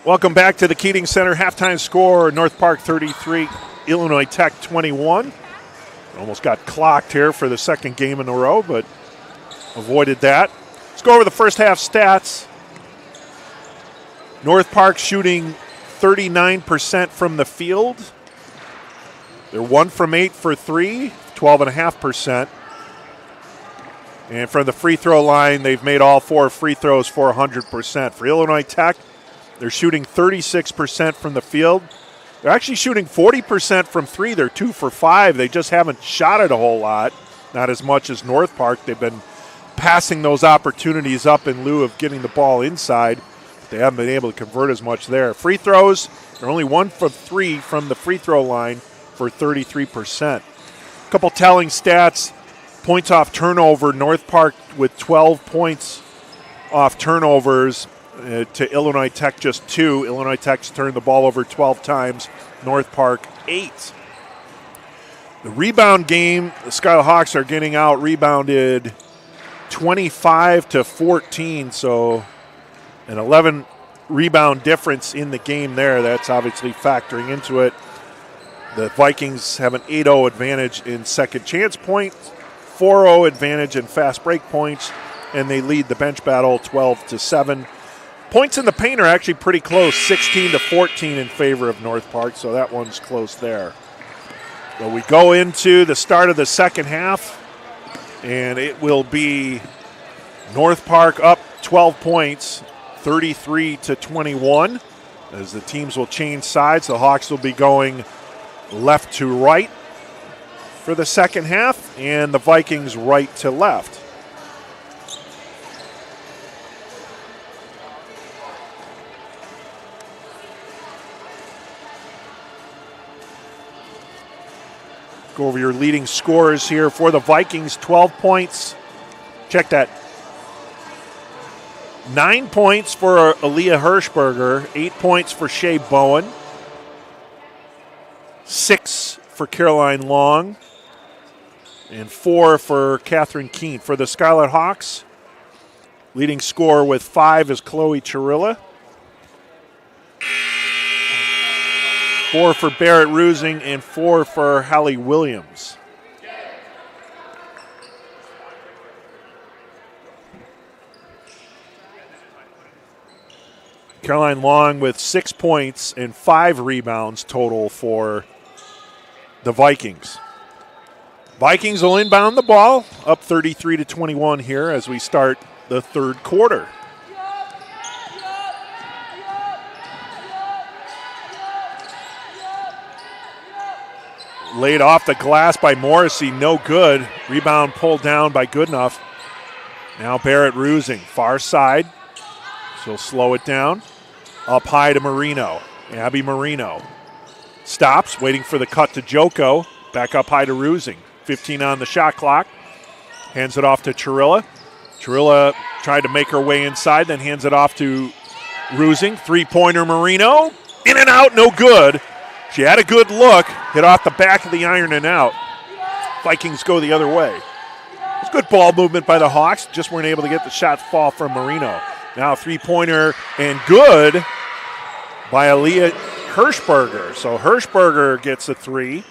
Welcome back to the Keating Center. Halftime score, North Park 33, Illinois Tech 21. Almost got clocked here for the second game in a row, but avoided that. Let's go over the first half stats. North Park shooting 39% from the field. They're 1 from 8 for 3, 12.5%. And from the free throw line, they've made all 4 free throws for 100%. For Illinois Tech, they're shooting 36% from the field. They're actually shooting 40% from 3. They're 2 for 5. They just haven't shot it a whole lot, not as much as North Park. They've been passing those opportunities up in lieu of getting the ball inside. They haven't been able to convert as much there. Free throws, they're only 1 for 3 from the free throw line for 33%. A couple telling stats. Points off turnover, North Park with 12 points off turnovers. To Illinois Tech just 2. Illinois Tech's turned the ball over 12 times. North Park 8. The rebound game, the Skylar Hawks are getting out rebounded 25-14, so an 11 rebound difference in the game there. That's obviously factoring into it. The Vikings have an 8-0 advantage in second chance points, 4-0 advantage in fast break points, and they lead the bench battle 12-7. Points in the paint are actually pretty close, 16-14 in favor of North Park, so that one's close there. So we go into the start of the second half, and it will be North Park up 12 points, 33-21, as the teams will change sides. The Hawks will be going left to right for the second half, and the Vikings right to left. Go over your leading scorers here for the Vikings. 12 points. Check that. 9 points for Aaliyah Hirschberger. 8 points for Shea Bowen. 6 for Caroline Long. And 4 for Catherine Keene. For the Scarlet Hawks, leading scorer with 5 is Chloe Chirilla. 4 for Barrett Rusing and 4 for Hallie Williams. Caroline Long with 6 points and 5 rebounds total for the Vikings. Vikings will inbound the ball, up 33-21 here as we start the third quarter. Laid off the glass by Morrissey, no good. Rebound pulled down by Goodenough. Now Barrett Rusing, far side. She'll slow it down. Up high to Marino. Abby Marino stops, waiting for the cut to Joko. Back up high to Rusing. 15 on the shot clock. Hands it off to Chirilla. Chirilla tried to make her way inside, then hands it off to Rusing. Three-pointer Marino. In and out, no good. She had a good look, hit off the back of the iron and out. Vikings go the other way. It's good ball movement by the Hawks, just weren't able to get the shot fall from Marino. Now three-pointer and good by Aaliyah Hirschberger. So Hirschberger gets a 3.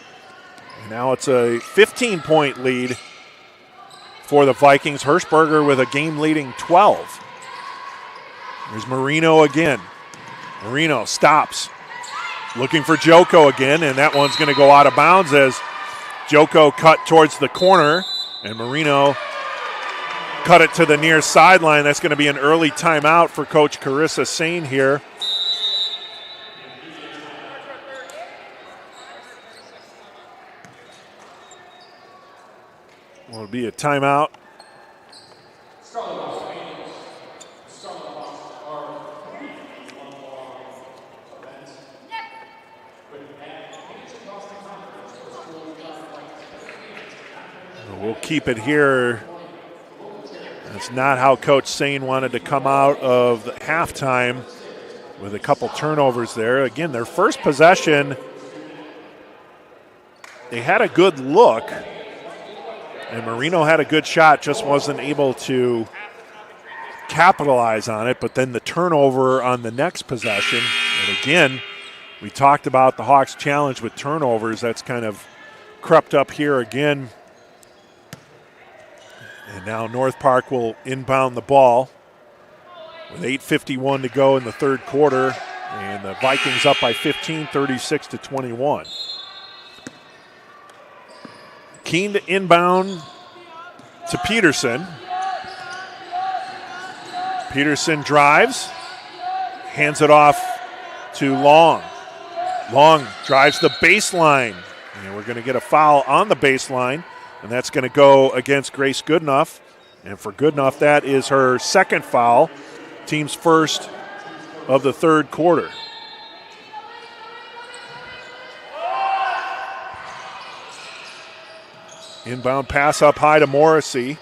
Now it's a 15-point lead for the Vikings. Hirschberger with a game-leading 12. There's Marino again. Marino stops. Looking for Joko again, and that one's going to go out of bounds as Joko cut towards the corner, and Marino cut it to the near sideline. That's going to be an early timeout for Coach Carissa Sane here. Will be a timeout. We'll keep it here. That's not how Coach Sane wanted to come out of the halftime with a couple turnovers there. Again, their first possession, they had a good look, and Marino had a good shot, just wasn't able to capitalize on it, but then the turnover on the next possession. And again, we talked about the Hawks' challenge with turnovers. That's kind of crept up here again. And now North Park will inbound the ball with 8:51 to go in the third quarter. And the Vikings up by 15, 36-21. Keene to inbound to Peterson. Peterson drives, hands it off to Long. Long drives the baseline, and we're going to get a foul on the baseline, and that's going to go against Grace Goodenough. And for Goodenough, that is her second foul, team's first of the third quarter. Inbound pass up high to Morrissey.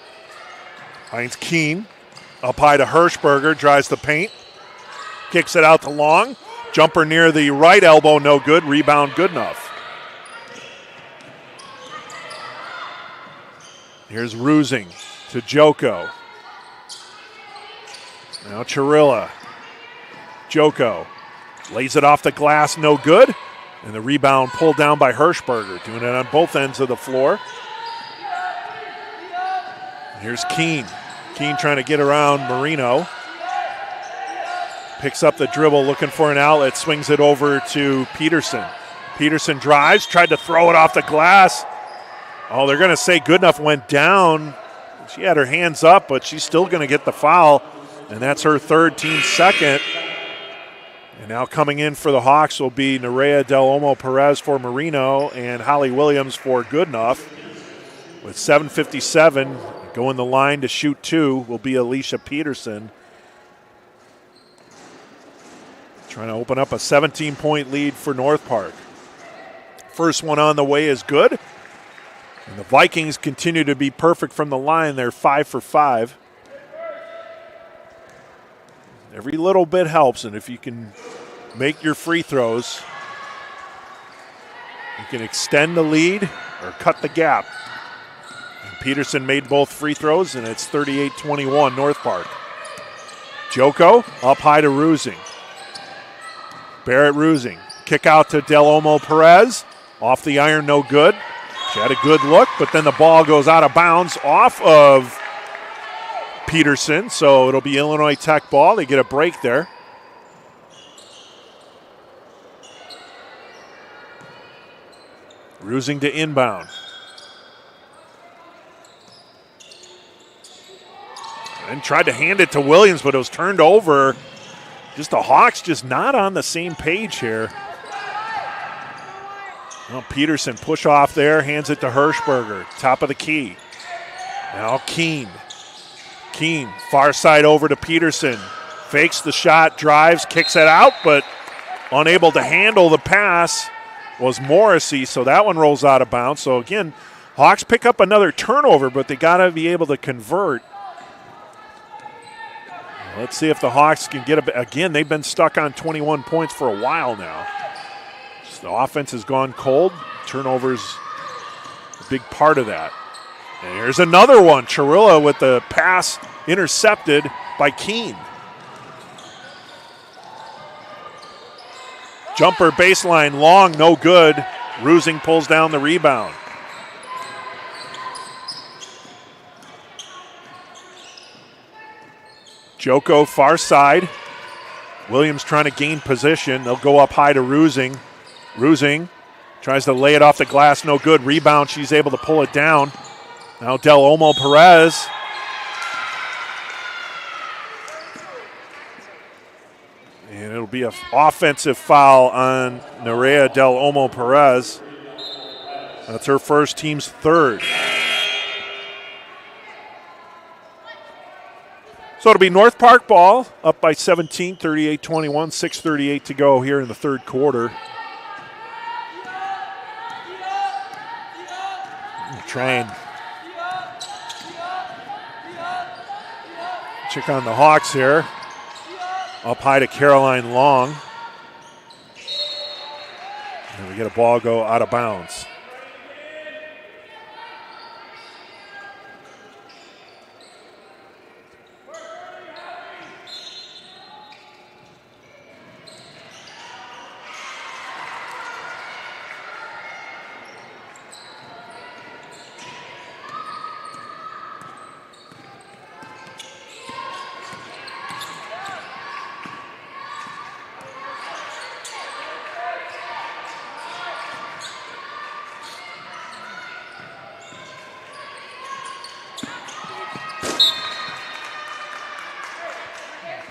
Finds Keene. Up high to Hirschberger. Drives the paint. Kicks it out to Long. Jumper near the right elbow, no good. Rebound Goodenough. Here's Rusing to Joko. Now Chirilla. Joko lays it off the glass, no good. And the rebound pulled down by Hirschberger, doing it on both ends of the floor. Here's Keene. Keene trying to get around Marino. Picks up the dribble, looking for an outlet, swings it over to Peterson. Peterson drives, tried to throw it off the glass. Oh, they're going to say Goodenough went down. She had her hands up, but she's still going to get the foul, and that's her third, team second. And now coming in for the Hawks will be Nerea Del Olmo Perez for Marino and Holly Williams for Goodenough. With 7:57, going the line to shoot two will be Alicia Peterson. Trying to open up a 17-point lead for North Park. First one on the way is good. And the Vikings continue to be perfect from the line. They're 5 for 5. Every little bit helps, and if you can make your free throws, you can extend the lead or cut the gap. And Peterson made both free throws, and it's 38-21 North Park. Joko up high to Rusing. Barrett Rusing. Kick out to Del Olmo Perez. Off the iron, no good. She had a good look, but then the ball goes out of bounds off of Peterson, so it'll be Illinois Tech ball. They get a break there. Rusing to inbound. And tried to hand it to Williams, but it was turned over. Just the Hawks just not on the same page here. Well, Peterson push off there, hands it to Hirschberger, top of the key. Now Keene. Keene, far side over to Peterson. Fakes the shot, drives, kicks it out, but unable to handle the pass was Morrissey, so that one rolls out of bounds. So again, Hawks pick up another turnover, but they got to be able to convert. Let's see if the Hawks can get again, they've been stuck on 21 points for a while now. The offense has gone cold. Turnovers a big part of that. And here's another one. Chirilla with the pass intercepted by Keene. Jumper baseline long, no good. Rusing pulls down the rebound. Joko far side. Williams trying to gain position. They'll go up high to Rusing. Rusing tries to lay it off the glass, no good. Rebound, she's able to pull it down. Now Del Olmo Perez. And it'll be an offensive foul on Nerea Del Olmo Perez. That's her first, team's third. So it'll be North Park ball, up by 17, 38-21, 6:38 to go here in the third quarter. Try and check on the Hawks here. Up high to Caroline Long. And we get a ball go out of bounds.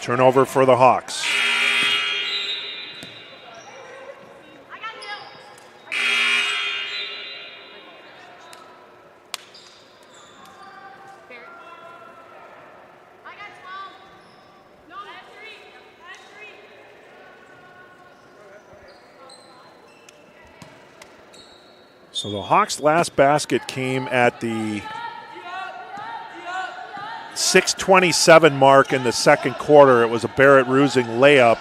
Turnover for the Hawks. So the Hawks' last basket came at the 6:27 mark in the second quarter. It was a Barrett Rusing layup.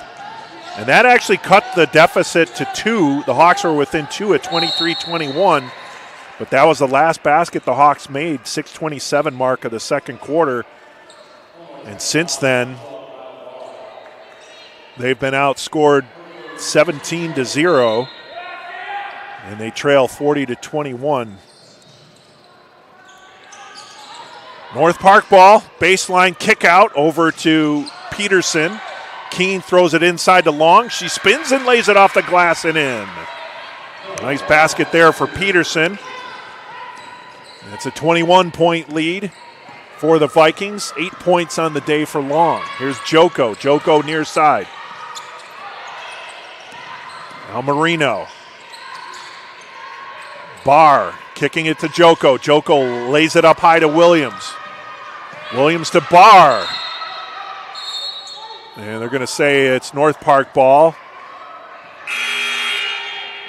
And that actually cut the deficit to 2. The Hawks were within 2 at 23-21. But that was the last basket the Hawks made, 6:27 mark of the second quarter. And since then, they've been outscored 17-0. And they trail 40-21. North Park ball, baseline kick out over to Peterson. Keene throws it inside to Long. She spins and lays it off the glass and in. Nice basket there for Peterson. It's a 21-point lead for the Vikings. 8 points on the day for Long. Here's Joko. Joko near side. Now Marino. Barr kicking it to Joko. Joko lays it up high to Williams. Williams to Barr. And they're going to say it's North Park ball.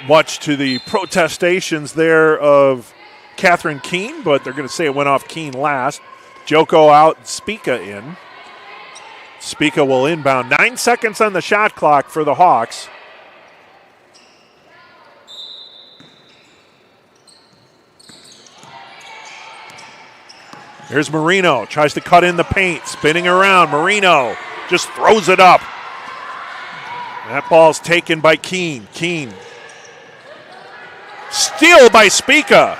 Much to the protestations there of Catherine Keene, but they're going to say it went off Keene last. Joko out, Spica in. Spica will inbound. 9 seconds on the shot clock for the Hawks. Here's Marino, tries to cut in the paint, spinning around. Marino just throws it up. That ball's taken by Keene. Keene. Steal by Spica.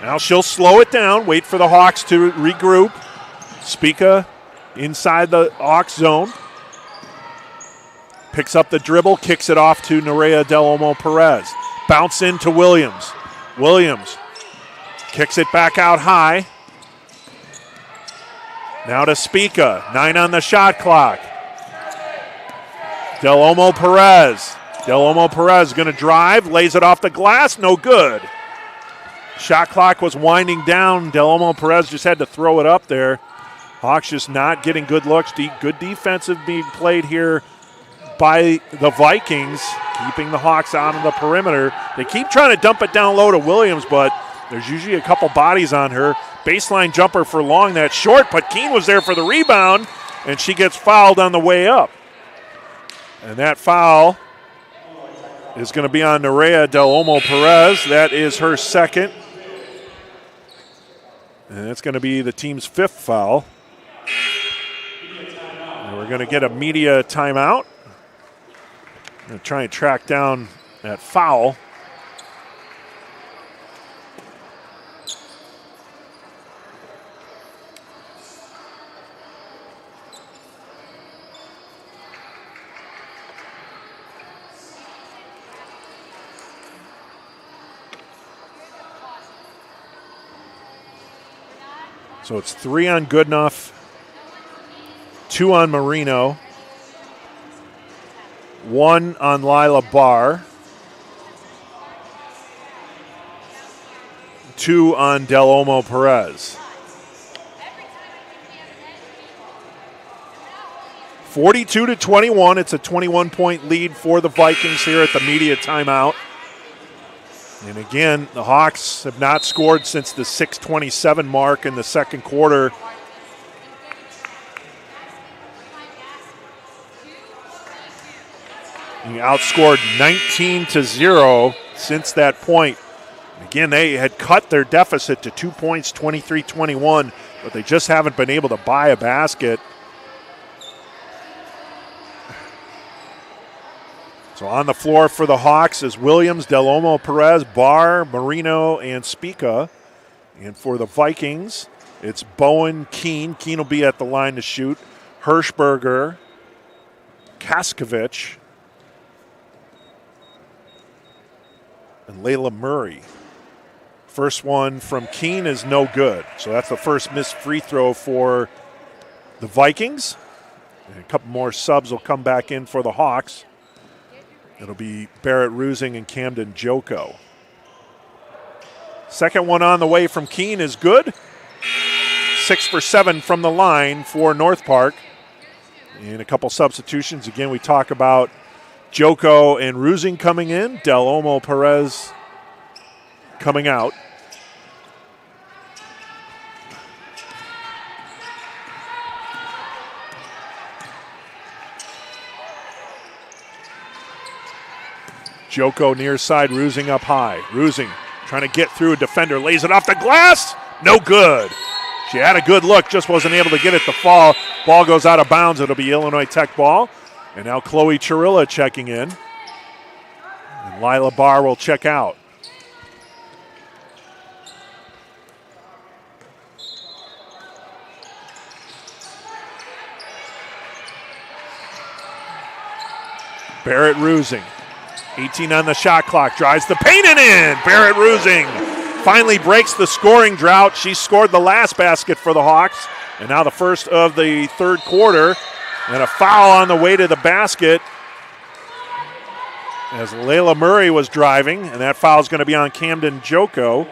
Now she'll slow it down, wait for the Hawks to regroup. Spica inside the Hawks zone. Picks up the dribble, kicks it off to Nerea Del Olmo Perez. Bounce into Williams. Williams kicks it back out high. Now to Spica, 9 on the shot clock. Del Olmo Perez. Del Olmo Perez going to drive, lays it off the glass, no good. Shot clock was winding down. Del Olmo Perez just had to throw it up there. Hawks just not getting good looks. Good defensive being played here by the Vikings, keeping the Hawks out of the perimeter. They keep trying to dump it down low to Williams, but there's usually a couple bodies on her. Baseline jumper for Long, that's short, but Keene was there for the rebound, and she gets fouled on the way up. And that foul is going to be on Nerea Del Olmo Perez. That is her second. And that's going to be the team's 5th foul. And we're going to get a media timeout. I'm going to try and track down that foul. So it's 3 on Goodenough, 2 on Marino, 1 on Lila Barr, 2 on Del Olmo Perez. 42-21. It's a 21-point lead for the Vikings here at the media timeout. And again, the Hawks have not scored since the 6:27 mark in the second quarter. He outscored 19-0 since that point. Again, they had cut their deficit to 2 points, 23-21, but they just haven't been able to buy a basket. So on the floor for the Hawks is Williams, Del Olmo Perez, Barr, Marino, and Spica. And for the Vikings, it's Bowen, Keene. Keene will be at the line to shoot. Hirschberger, Kaskovich, and Layla Murray. First one from Keene is no good. So that's the first missed free throw for the Vikings. And a couple more subs will come back in for the Hawks. It'll be Barrett Rusing and Camden Joko. Second one on the way from Keene is good. 6 for 7 from the line for North Park. And a couple substitutions. Again, we talk about Joko and Rusing coming in. Del Olmo Perez coming out. Joko near side, Rusing up high. Rusing trying to get through a defender, lays it off the glass. No good. She had a good look, just wasn't able to get it to fall. Ball goes out of bounds. It'll be Illinois Tech ball. And now Chloe Chirilla checking in. And Lila Barr will check out. Barrett Rusing. 18 on the shot clock, drives the paint and in. Barrett Rusing finally breaks the scoring drought. She scored the last basket for the Hawks, and now the first of the third quarter. And a foul on the way to the basket as Layla Murray was driving, and that foul is going to be on Camden Joko.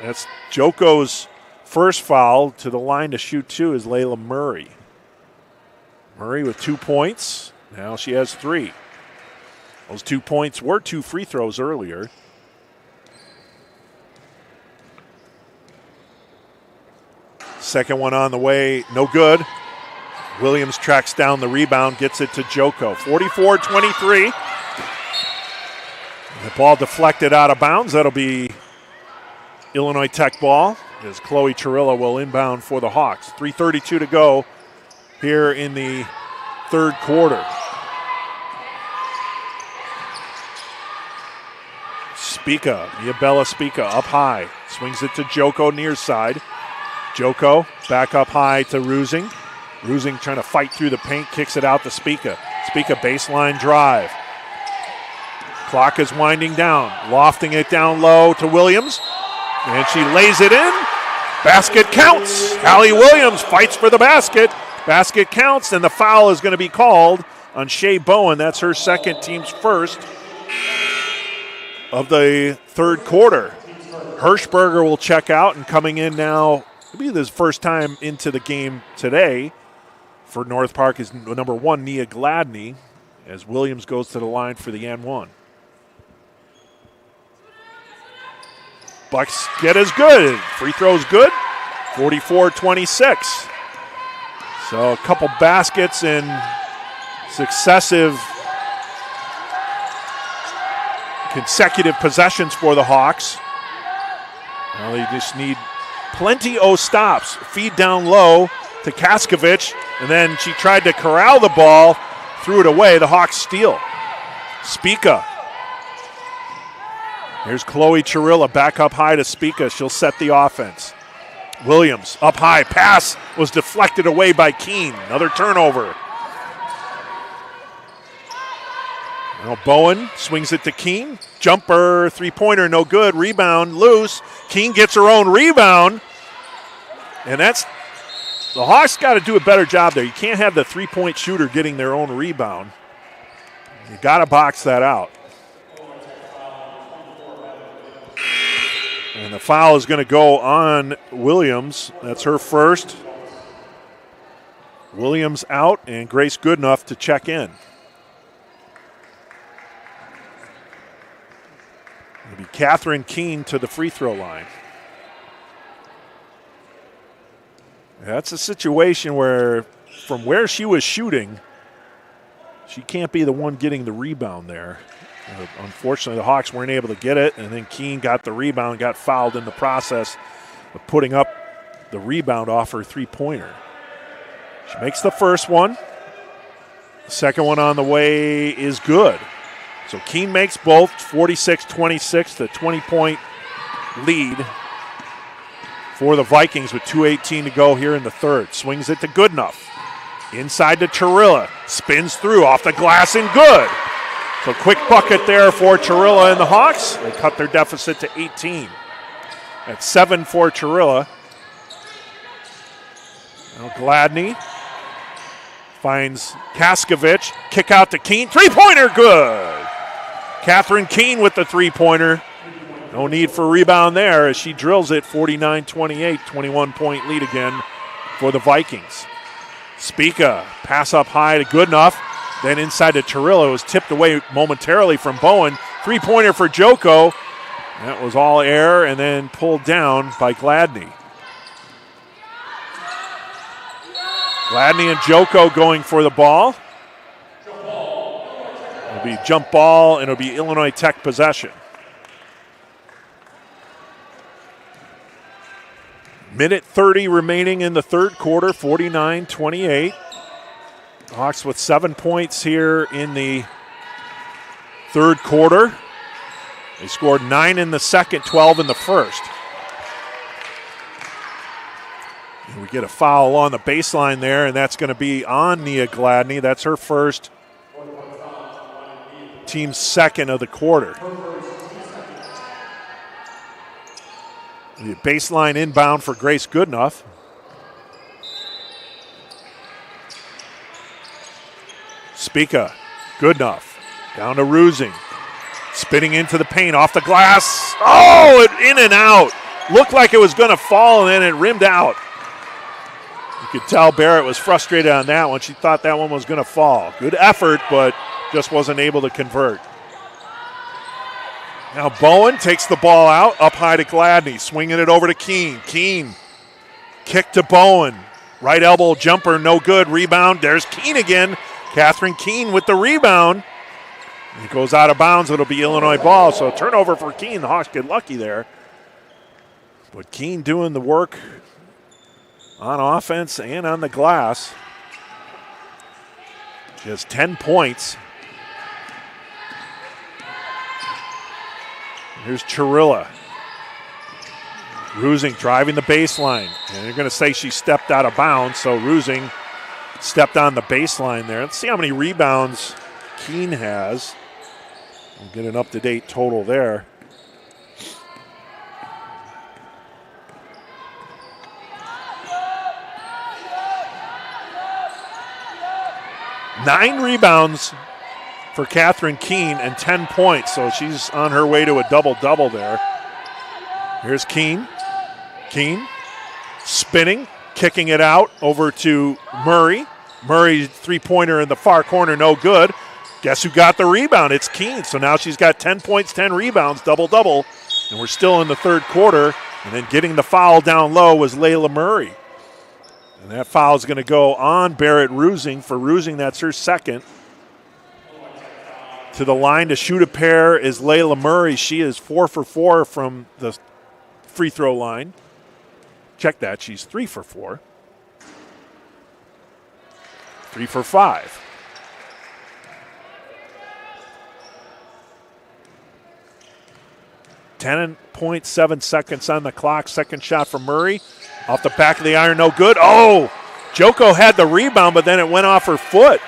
That's Joko's first foul. To the line to shoot two is Layla Murray. Murray with 2 points. Now she has 3. Those 2 points were 2 free throws earlier. Second one on the way, no good. Williams tracks down the rebound, gets it to Joko. 44-23. The ball deflected out of bounds. That'll be Illinois Tech ball as Chloe Chirilla will inbound for the Hawks. 3:32 to go here in the third quarter. Iabella Spica up high. Swings it to Joko near side. Joko back up high to Rusing. Rusing trying to fight through the paint, kicks it out to Spica. Spica baseline drive. Clock is winding down. Lofting it down low to Williams. And she lays it in. Basket counts. Hallie Williams fights for the basket. Basket counts, and the foul is going to be called on Shea Bowen. That's her second, team's first of the third quarter. Hirschberger will check out, and coming in now, it'll be his first time into the game today for North Park is number 1, Nia Gladney, as Williams goes to the line for the N1. Bucks get is good. Free throw's good. 44-26. So a couple baskets in successive consecutive possessions for the Hawks. Well, they just need plenty of stops. Feed down low to Kaskovich, and then she tried to corral the ball, threw it away. The Hawks steal. Spica. Here's Chloe Chirilla back up high to Spica. She'll set the offense. Williams up high. Pass was deflected away by Keene. Another turnover. Now Bowen swings it to Keene. Jumper, three-pointer, no good. Rebound, loose. Keene gets her own rebound. And that's, the Hawks got to do a better job there. You can't have the three-point shooter getting their own rebound. You got to box that out. And the foul is going to go on Williams. That's her first. Williams out, and Grace Goodenough to check in. It'll be Catherine Keene to the free throw line. That's a situation where, from where she was shooting, she can't be the one getting the rebound there. Unfortunately, the Hawks weren't able to get it, and then Keene got the rebound, got fouled in the process of putting up the rebound off her three-pointer. She makes the first one. The second one on the way is good. So Keene makes both, 46-26, the 20-point lead for the Vikings with 2:18 to go here in the third. Swings it to Goodenough. Inside to Chirilla. Spins through, off the glass and good. So quick bucket there for Chirilla and the Hawks. They cut their deficit to 18. That's 7 for Chirilla. Now Gladney finds Kaskovich. Kick out to Keene. Three-pointer, good. Catherine Keene with the three-pointer. No need for rebound there as she drills it. 49-28, 21-point lead again for the Vikings. Spica, pass up high to Goodenough. Then inside to Cirillo. It was tipped away momentarily from Bowen. Three-pointer for Joko. That was all air and then pulled down by Gladney. Gladney and Joko going for the ball. It'll be jump ball, and it'll be Illinois Tech possession. Minute 30 remaining in the third quarter, 49-28. Hawks with 7 points here in the third quarter. They scored 9 in the second, 12 in the first. And we get a foul on the baseline there, and that's going to be on Nia Gladney. That's her first, team's second of the quarter. The baseline inbound for Grace Goodenough. Spica, Goodenough, down to Rusing. Spinning into the paint, off the glass. Oh, in and out. Looked like it was going to fall, and then it rimmed out. You could tell Barrett was frustrated on that one. She thought that one was going to fall. Good effort, but just wasn't able to convert. Now Bowen takes the ball out, up high to Gladney, swinging it over to Keene. Keene, kick to Bowen. Right elbow jumper, no good. Rebound, there's Keene again. Catherine Keene with the rebound. It goes out of bounds. It'll be Illinois ball, so turnover for Keene. The Hawks get lucky there. But Keene doing the work on offense and on the glass. She has 10 points. Here's Cirillo. Rusing driving the baseline. And they're going to say she stepped out of bounds, so Rusing stepped on the baseline there. Let's see how many rebounds Keene has. We'll get an up-to-date total there. Nine rebounds for Catherine Keene and 10 points, so she's on her way to a double-double there. Here's Keene. Keene spinning, kicking it out over to Murray. Murray three-pointer in the far corner, no good. Guess who got the rebound? It's Keene. So now she's got 10 points, 10 rebounds, double-double. And we're still in the third quarter. And then getting the foul down low was Layla Murray. And that foul is going to go on Barrett Rusing. For Rusing, that's her second. To the line to shoot a pair is Layla Murray. She is 4 for 4 from the free throw line. Check that. She's 3 for 4. 3 for 5. .7 seconds on the clock. Second shot from Murray. Off the back of the iron, no good. Oh, Joko had the rebound, but then it went off her foot.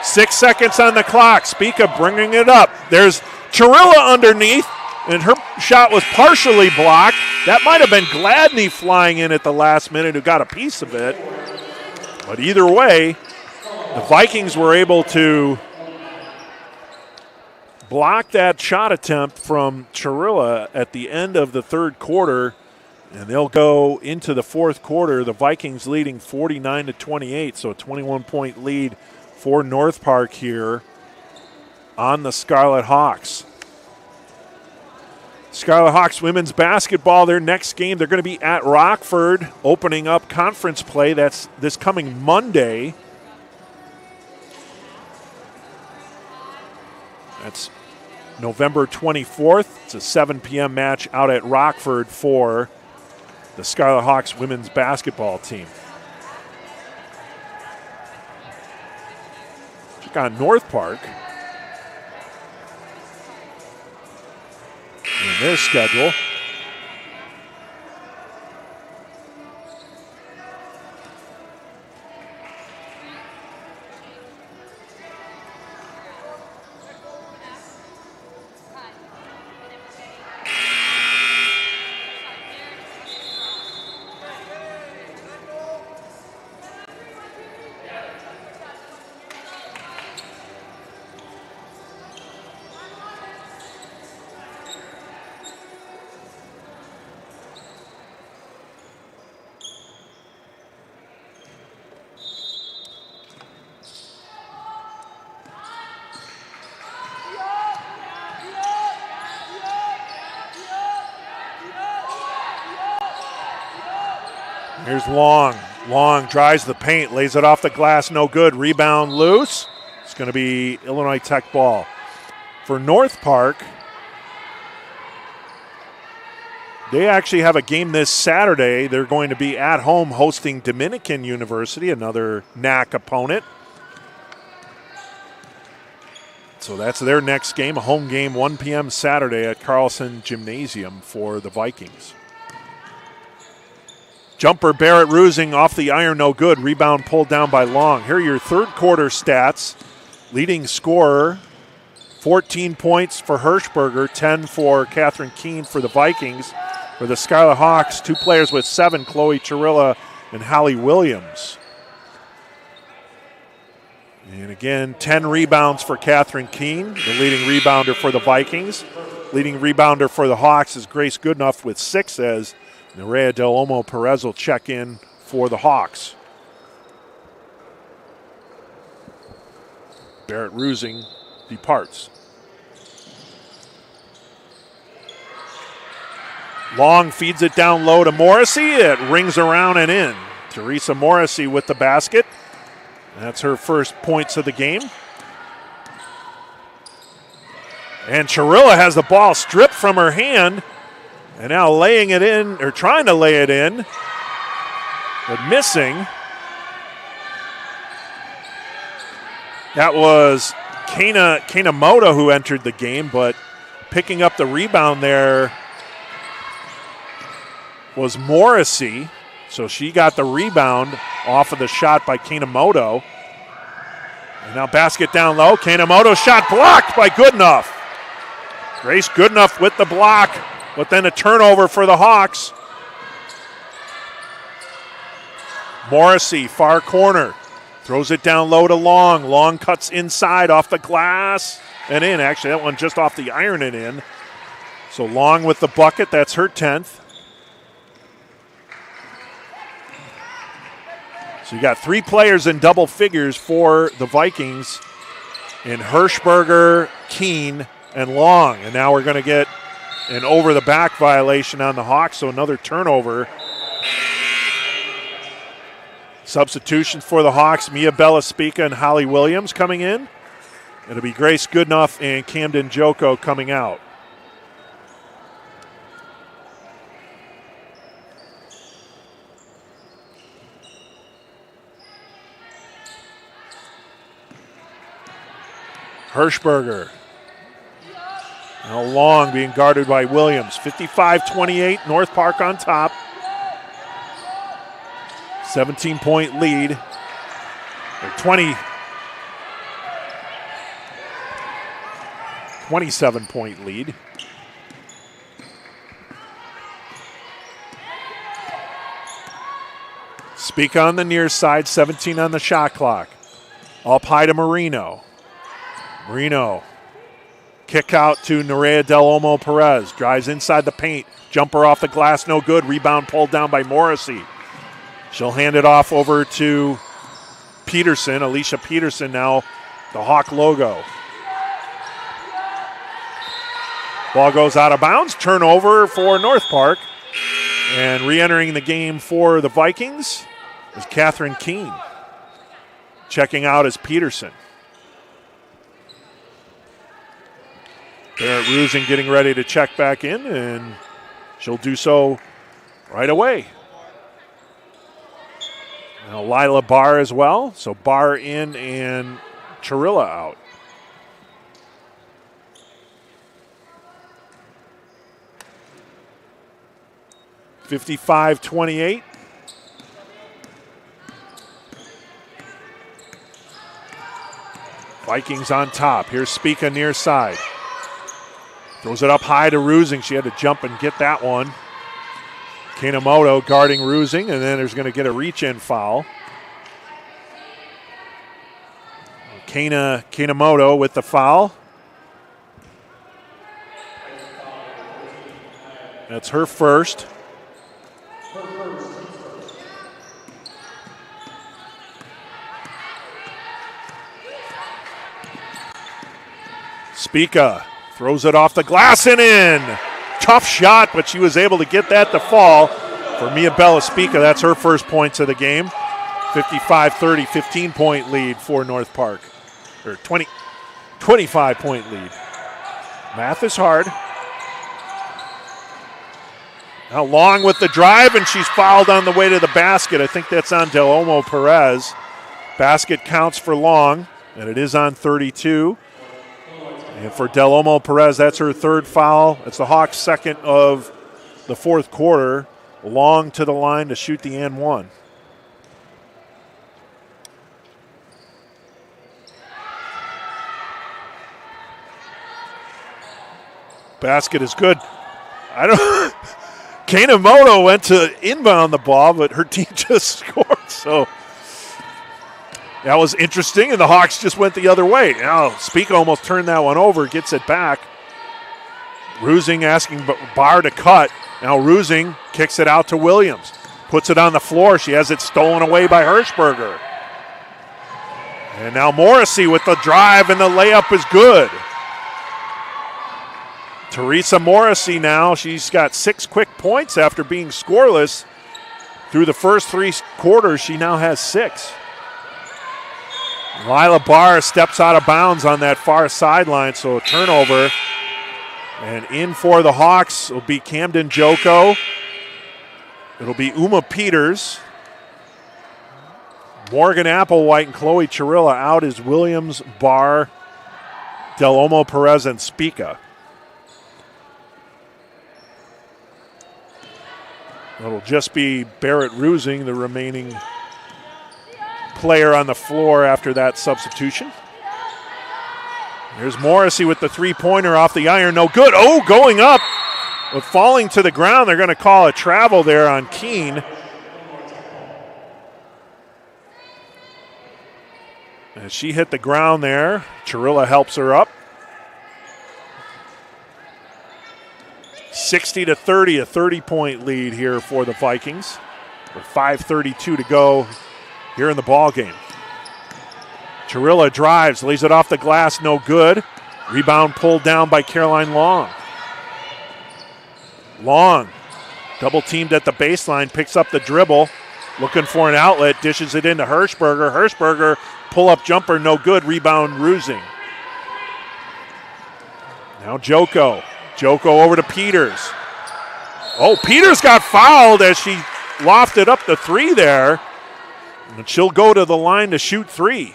6 seconds on the clock. Spica bringing it up. There's Cirillo underneath, and her shot was partially blocked. That might have been Gladney flying in at the last minute who got a piece of it. But either way, the Vikings were able to block that shot attempt from Cirillo at the end of the third quarter, and they'll go into the fourth quarter. The Vikings leading 49-28, so a 21-point lead for North Park here on the Scarlet Hawks. Scarlet Hawks women's basketball, their next game, they're going to be at Rockford, opening up conference play. That's this coming Monday. That's November 24th. It's a 7 p.m. match out at Rockford for the Scarlet Hawks women's basketball team. Check on North Park in their schedule. Here's Long. Long drives the paint, lays it off the glass, no good. Rebound loose. It's going to be Illinois Tech ball. For North Park, they actually have a game this Saturday. They're going to be at home hosting Dominican University, another NAC opponent. So that's their next game, a home game, 1 p.m. Saturday at Carlson Gymnasium for the Vikings. Jumper Barrett Rusing off the iron, no good. Rebound pulled down by Long. Here are your third quarter stats. Leading scorer, 14 points for Hirschberger, 10 for Catherine Keene for the Vikings. For the Scarlet Hawks, 2 players with 7, Chloe Chirilla and Holly Williams. And again, 10 rebounds for Catherine Keene, the leading rebounder for the Vikings. Leading rebounder for the Hawks is Grace Goodenough with 6, as Nerea Del Olmo Perez will check in for the Hawks. Barrett Rusing departs. Long feeds it down low to Morrissey. It rings around and in. Teresa Morrissey with the basket. That's her first points of the game. And Chirilla has the ball stripped from her hand. And now laying it in, or trying to lay it in, but missing. That was Kana Moda who entered the game, but picking up the rebound there was Morrissey. So she got the rebound off of the shot by Kanemoto. And now basket down low. Kanemoto shot blocked by Goodenough. Grace Goodenough with the block, but then a turnover for the Hawks. Morrissey, far corner. Throws it down low to Long. Long cuts inside off the glass and in. Actually, that one just off the iron and in. So Long with the bucket. That's her 10th. So you got 3 players in double figures for the Vikings in Hirschberger, Keene, and Long. And now we're going to get an over-the-back violation on the Hawks, so another turnover. Substitutions for the Hawks, Mia Bellaspica and Holly Williams coming in. It'll be Grace Goodenough and Camden Joko coming out. Hirschberger. Now Long being guarded by Williams. 55-28, North Park on top. 17-point lead. Or 27-point lead. Spica on the near side, 17 on the shot clock. Up high to Marino. Marino, kick out to Nerea Del Olmo Perez. Drives inside the paint. Jumper off the glass, no good. Rebound pulled down by Morrissey. She'll hand it off over to Peterson. Alicia Peterson now, the Hawk logo. Ball goes out of bounds. Turnover for North Park. And re-entering the game for the Vikings is Catherine Keene. Checking out is Peterson. Barrett Rusing getting ready to check back in, and she'll do so right away. Now Lila Barr as well, so Barr in and Chirilla out. (55-28). Vikings on top. Here's Spica near side. Throws it up high to Rusing. She had to jump and get that one. Kanemoto guarding Rusing, and then there's going to get a reach-in foul. Kanemoto with the foul. That's her first. Spica throws it off the glass and in. Tough shot, but she was able to get that to fall. For Mia Bellaspica, that's her first points of the game. 55-30, 15-point lead for North Park. Or 25-point lead. Math is hard. Now Long with the drive, and she's fouled on the way to the basket. I think that's on Del Olmo Perez. Basket counts for Long, and it is on 32. And for Del Olmo Perez, that's her third foul. It's the Hawks' second of the fourth quarter. Long to the line to shoot the and one. Basket is good. Kanemoto went to inbound the ball, but her team just scored. So that was interesting, and the Hawks just went the other way. Now Spica almost turned that one over, gets it back. Rusing asking Barr to cut. Now Rusing kicks it out to Williams. Puts it on the floor. She has it stolen away by Hirschberger. And now Morrissey with the drive, and the layup is good. Teresa Morrissey now, she's got 6 quick points after being scoreless. Through the first 3 quarters, she now has 6. Lila Barr steps out of bounds on that far sideline, so a turnover. And in for the Hawks will be Camden Joko. It'll be Uma Peters. Morgan Applewhite and Chloe Chirilla out is Williams, Barr, Del Olmo Perez, and Spica. It'll just be Barrett Rusing, the remaining player on the floor after that substitution. Here's Morrissey with the three-pointer off the iron. No good. Oh, going up. With falling to the ground, they're going to call a travel there on Keene. As she hit the ground there, Chirilla helps her up. 60-30, a 30-point lead here for the Vikings. With 5:32 to go here in the ball game. Chirilla drives, lays it off the glass, no good. Rebound pulled down by Caroline Long. Long, double teamed at the baseline, picks up the dribble, looking for an outlet, dishes it into Hirschberger. Hirschberger, pull-up jumper, no good. Rebound Rusing. Now Joko. Joko over to Peters. Oh, Peters got fouled as she lofted up the three there. And she'll go to the line to shoot 3.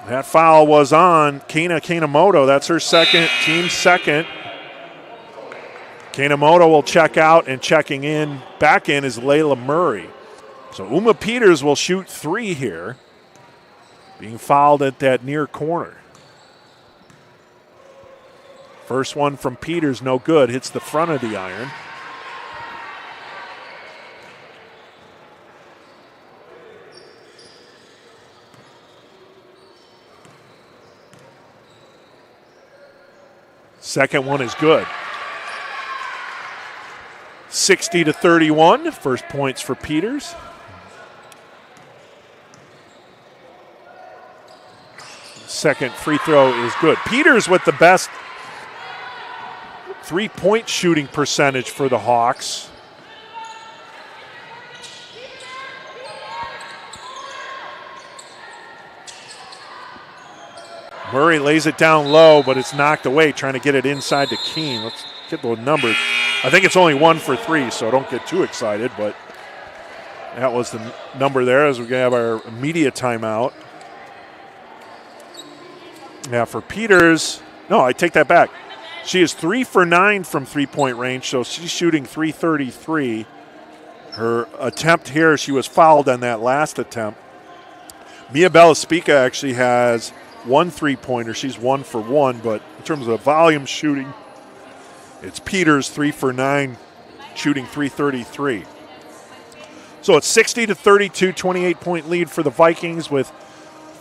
That foul was on Kanemoto. That's her second, team second. Kanemoto will check out, and checking in, back in is Layla Murray. So Uma Peters will shoot 3 here, being fouled at that near corner. First one from Peters, no good. Hits the front of the iron. Second one is good. 60-31. First points for Peters. Second free throw is good. Peters with the best three-point shooting percentage for the Hawks. Murray lays it down low, but it's knocked away, trying to get it inside to Keene. Let's get the numbers. I think it's only 1 for 3, so don't get too excited, but that was the number there as we're going to have our media timeout. Yeah, for Peters, no, I take that back. She is 3 for 9 from three-point range, so she's shooting .333. Her attempt here, she was fouled on that last attempt. Mia Bellaspica actually has 1 three-pointer. She's 1 for 1, but in terms of volume shooting, it's Peters 3 for 9, shooting .333. So it's 60-32, 28-point lead for the Vikings with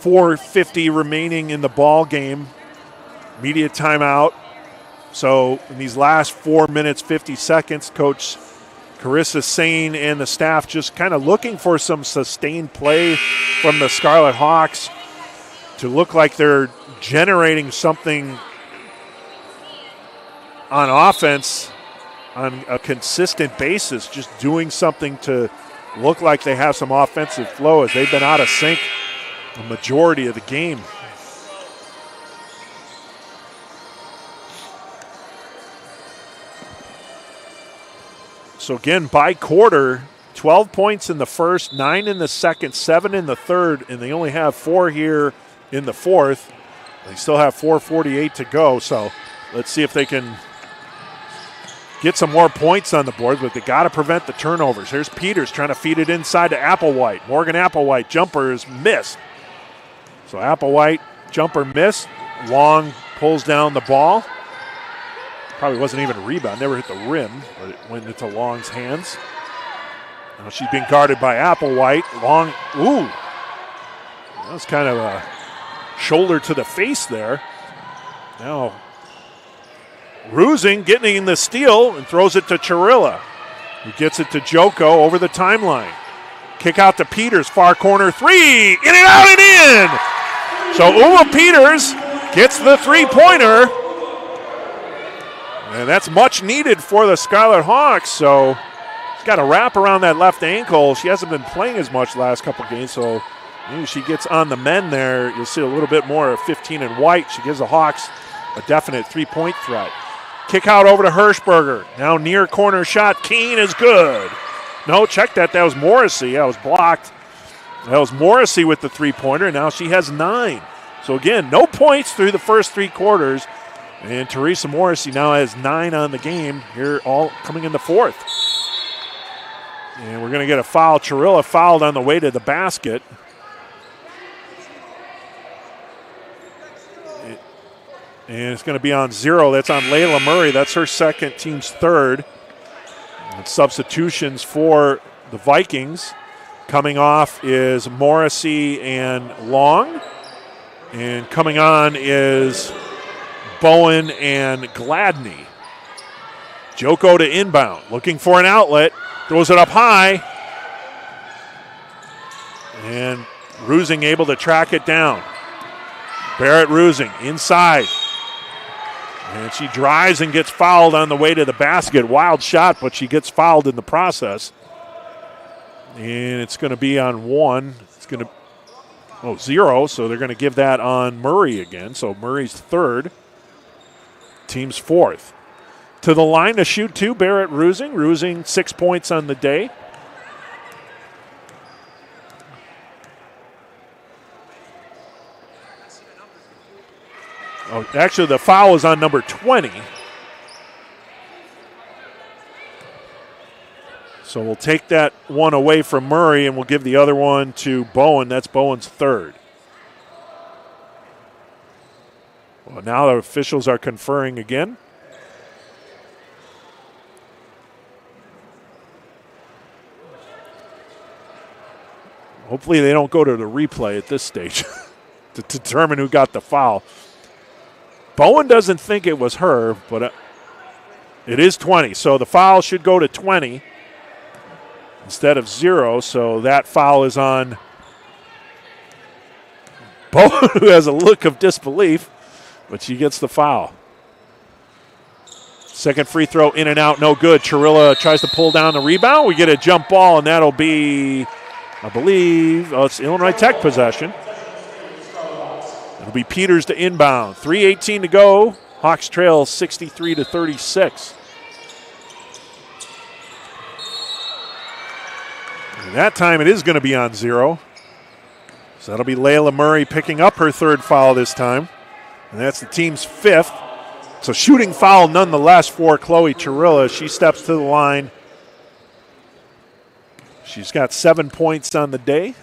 4:50 remaining in the ball game. Media timeout. So in these last 4 minutes, 50 seconds, Coach Carissa Sane and the staff just kind of looking for some sustained play from the Scarlet Hawks to look like they're generating something on offense on a consistent basis, just doing something to look like they have some offensive flow, as they've been out of sync the majority of the game. So again, by quarter, 12 points in the first, 9 in the second, 7 in the third, and they only have 4 here in the fourth. They still have 4:48 to go, so let's see if they can get some more points on the board, but they got to prevent the turnovers. Here's Peters trying to feed it inside to Applewhite. Morgan Applewhite, jumper is missed. So Applewhite, jumper missed. Long pulls down the ball. Probably wasn't even a rebound, never hit the rim, but it went into Long's hands. Now she's being guarded by Applewhite. Long, ooh. That was kind of a shoulder to the face there. Now Rusing getting the steal and throws it to Chirilla, who gets it to Joko over the timeline. Kick out to Peters, far corner three, in and out and in. So Uma Peters gets the three-pointer, and that's much needed for the Scarlet Hawks. So she's got a wrap around that left ankle. She hasn't been playing as much the last couple games, so maybe she gets on the men there. You'll see a little bit more of 15 in white. She gives the Hawks a definite three-point threat. Kick out over to Hirschberger. Now near corner shot. Keene is good. No, check that. That was Morrissey. That was blocked. That was Morrissey with the three-pointer. Now she has 9. So again, no points through the first 3 quarters. And Teresa Morrissey now has 9 on the game here, all coming in the fourth. And we're going to get a foul. Chirilla fouled on the way to the basket. And it's going to be on 0. That's on Layla Murray. That's her second, team's third. And substitutions for the Vikings. Coming off is Morrissey and Long. And coming on is Bowen and Gladney. Joko to inbound. Looking for an outlet. Throws it up high. And Rusing able to track it down. Barrett Rusing inside. And she drives and gets fouled on the way to the basket. Wild shot, but she gets fouled in the process. And it's going to be on 1. It's going to, 0. So they're going to give that on Murray again. So Murray's third. Team's fourth. To the line to shoot 2, Barrett Rusing. Rusing 6 points on the day. Oh, actually, the foul is on number 20. So we'll take that one away from Murray, and we'll give the other one to Bowen. That's Bowen's third. Well, now the officials are conferring again. Hopefully they don't go to the replay at this stage to determine who got the foul. Bowen doesn't think it was her, but it is 20. So the foul should go to 20 instead of 0. So that foul is on Bowen, who has a look of disbelief, but she gets the foul. Second free throw in and out, no good. Chirilla tries to pull down the rebound. We get a jump ball, and that'll be, I believe, it's Illinois Tech possession. It'll be Peters to inbound. 3:18 to go. Hawks trail 63-36. And that time it is going to be on 0. So that'll be Layla Murray picking up her third foul this time. And that's the team's 5th. So shooting foul nonetheless for Chloe Chirilla. She steps to the line. She's got 7 points on the day.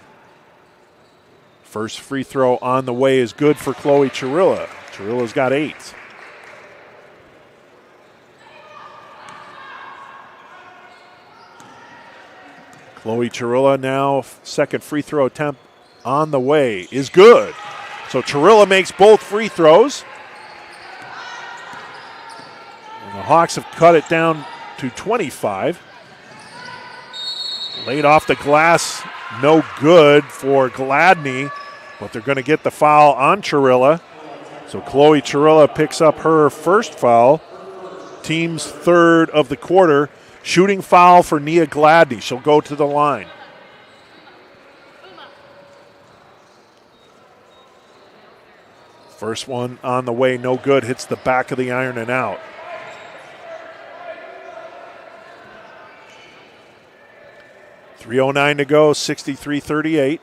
First free throw on the way is good for Chloe Chirilla. Chirilla's got 8. Chloe Chirilla now, second free throw attempt on the way is good. So Chirilla makes both free throws. And the Hawks have cut it down to 25. Laid off the glass, no good for Gladney, but they're going to get the foul on Chirilla. So Chloe Chirilla picks up her first foul, team's third of the quarter. Shooting foul for Nia Gladney. She'll go to the line. First one on the way, no good. Hits the back of the iron and out. .309 to go, 63-38.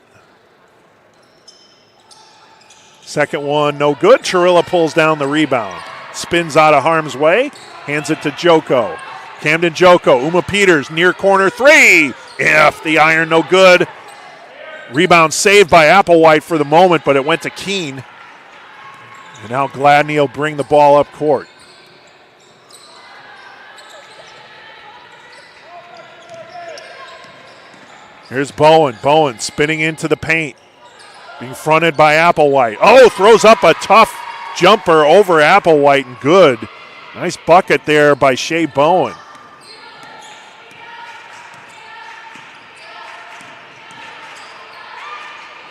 Second one, no good. Chirilla pulls down the rebound. Spins out of harm's way, hands it to Joko. Camden Joko, Uma Peters, near corner three. If the iron, no good. Rebound saved by Applewhite for the moment, but it went to Keene. And now Gladney will bring the ball up court. Here's Bowen. Bowen spinning into the paint. Being fronted by Applewhite. Oh, throws up a tough jumper over Applewhite and good. Nice bucket there by Shea Bowen.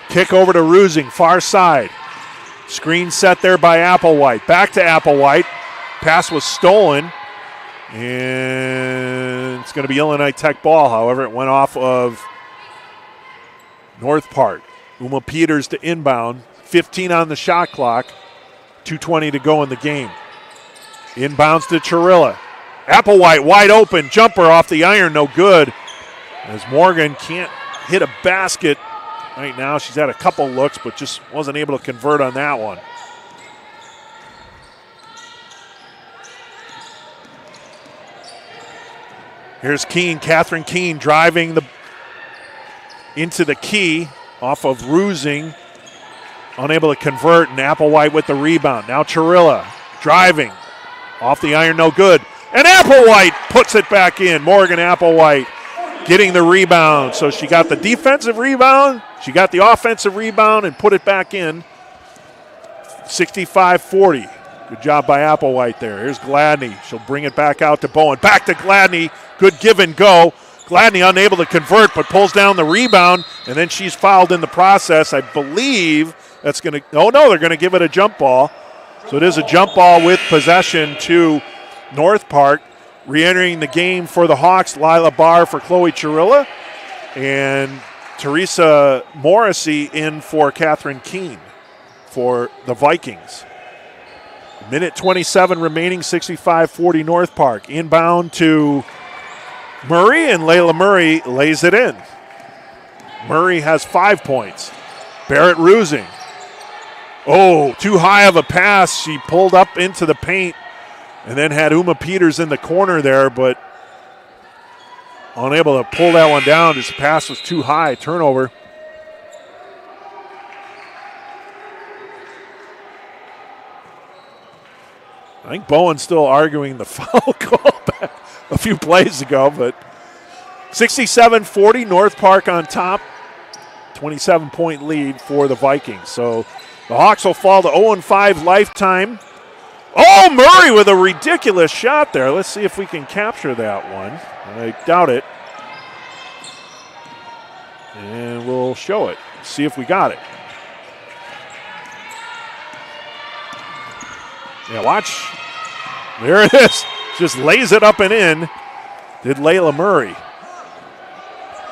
Kick over to Rusing, far side. Screen set there by Applewhite. Back to Applewhite. Pass was stolen. And it's going to be Illinois Tech ball. However, it went off of North Park. Uma Peters to inbound. 15 on the shot clock. 2:20 to go in the game. Inbounds to Chirilla. Applewhite wide open. Jumper off the iron, no good. As Morgan can't hit a basket right now. She's had a couple looks, but just wasn't able to convert on that one. Here's Keene, Catherine Keene driving into the key off of Rusing. Unable to convert, and Applewhite with the rebound. Now Chirilla driving. Off the iron, no good. And Applewhite puts it back in. Morgan Applewhite getting the rebound. So she got the defensive rebound, she got the offensive rebound, and put it back in. 65-40. Good job by Applewhite there. Here's Gladney. She'll bring it back out to Bowen. Back to Gladney. Good give and go. Gladney unable to convert, but pulls down the rebound, and then she's fouled in the process. I believe that's going to – oh, no, they're going to give it a jump ball. So it is a jump ball with possession to North Park. Re-entering the game for the Hawks, Lila Barr for Chloe Chirilla, and Teresa Morrissey in for Catherine Keene for the Vikings. Minute 27 remaining, 65-40 North Park. Inbound to Murray, and Layla Murray lays it in. Murray has 5 points. Barrett Rusing. Oh, too high of a pass. She pulled up into the paint and then had Uma Peters in the corner there, but unable to pull that one down. Just the pass was too high. Turnover. I think Bowen's still arguing the foul call back a few plays ago, but 67-40, North Park on top. 27-point lead for the Vikings. So the Hawks will fall to 0-5 lifetime. Oh, Murray with a ridiculous shot there. Let's see if we can capture that one. I doubt it. And we'll show it. See if we got it. Yeah, watch. There it is. Just lays it up and in. Did Layla Murray.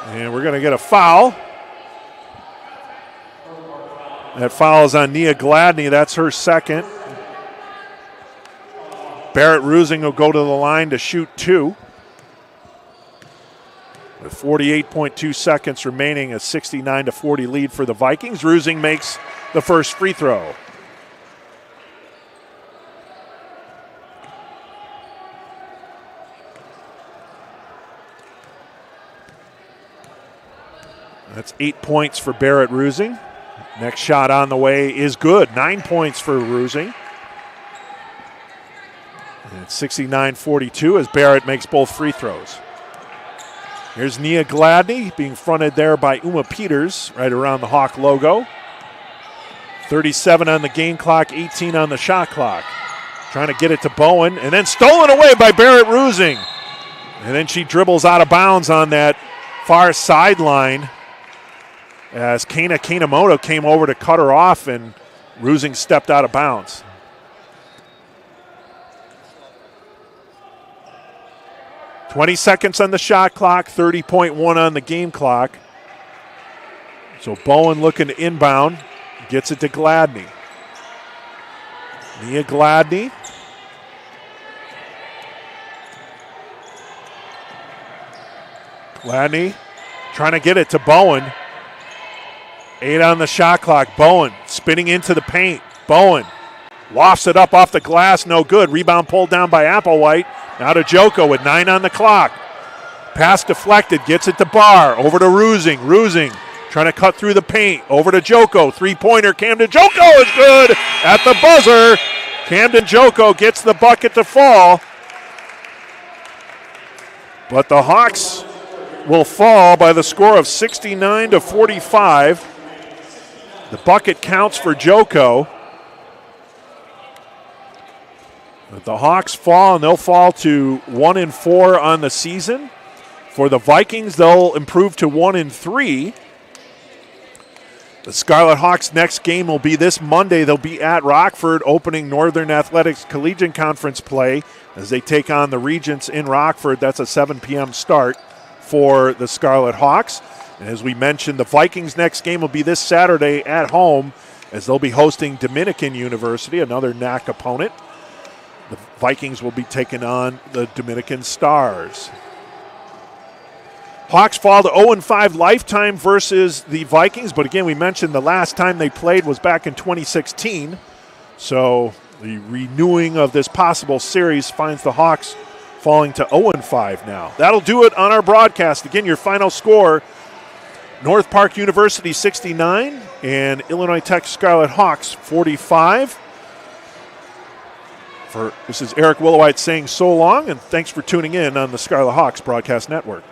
And we're going to get a foul. That foul is on Nia Gladney. That's her second. Barrett Rusing will go to the line to shoot two. With 48.2 seconds remaining, a 69-40 lead for the Vikings. Rusing makes the first free throw. That's 8 points for Barrett Rusing. Next shot on the way is good. 9 points for Rusing. And it's 69-42 as Barrett makes both free throws. Here's Nia Gladney being fronted there by Uma Peters right around the Hawk logo. 37 on the game clock, 18 on the shot clock. Trying to get it to Bowen, and then stolen away by Barrett Rusing. And then she dribbles out of bounds on that far sideline as Kana Kanemoto came over to cut her off, and Rusing stepped out of bounds. 20 seconds on the shot clock, 30.1 on the game clock. So Bowen looking to inbound, gets it to Gladney. Nia Gladney. Gladney trying to get it to Bowen. 8 on the shot clock. Bowen spinning into the paint. Bowen wafts it up off the glass, no good. Rebound pulled down by Applewhite. Now to Joko with 9 on the clock. Pass deflected, gets it to Barr. Over to Rusing. Rusing trying to cut through the paint. Over to Joko. Three-pointer. Camden Joko is good at the buzzer. Camden Joko gets the bucket to fall. But the Hawks will fall by the score of 69-45. The bucket counts for Joko. But the Hawks fall, and they'll fall to 1-4 on the season. For the Vikings, they'll improve to 1-3. The Scarlet Hawks' next game will be this Monday. They'll be at Rockford, opening Northern Athletics Collegiate Conference play as they take on the Regents in Rockford. That's a 7 p.m. start for the Scarlet Hawks. And as we mentioned, the Vikings' next game will be this Saturday at home as they'll be hosting Dominican University, another NAC opponent. The Vikings will be taking on the Dominican Stars. Hawks fall to 0-5 lifetime versus the Vikings, but again, we mentioned the last time they played was back in 2016. So the renewing of this possible series finds the Hawks falling to 0-5 now. That'll do it on our broadcast. Again, your final score, North Park University 69 and Illinois Tech Scarlet Hawks 45. This is Eric Willowite saying so long, and thanks for tuning in on the Scarlet Hawks Broadcast Network.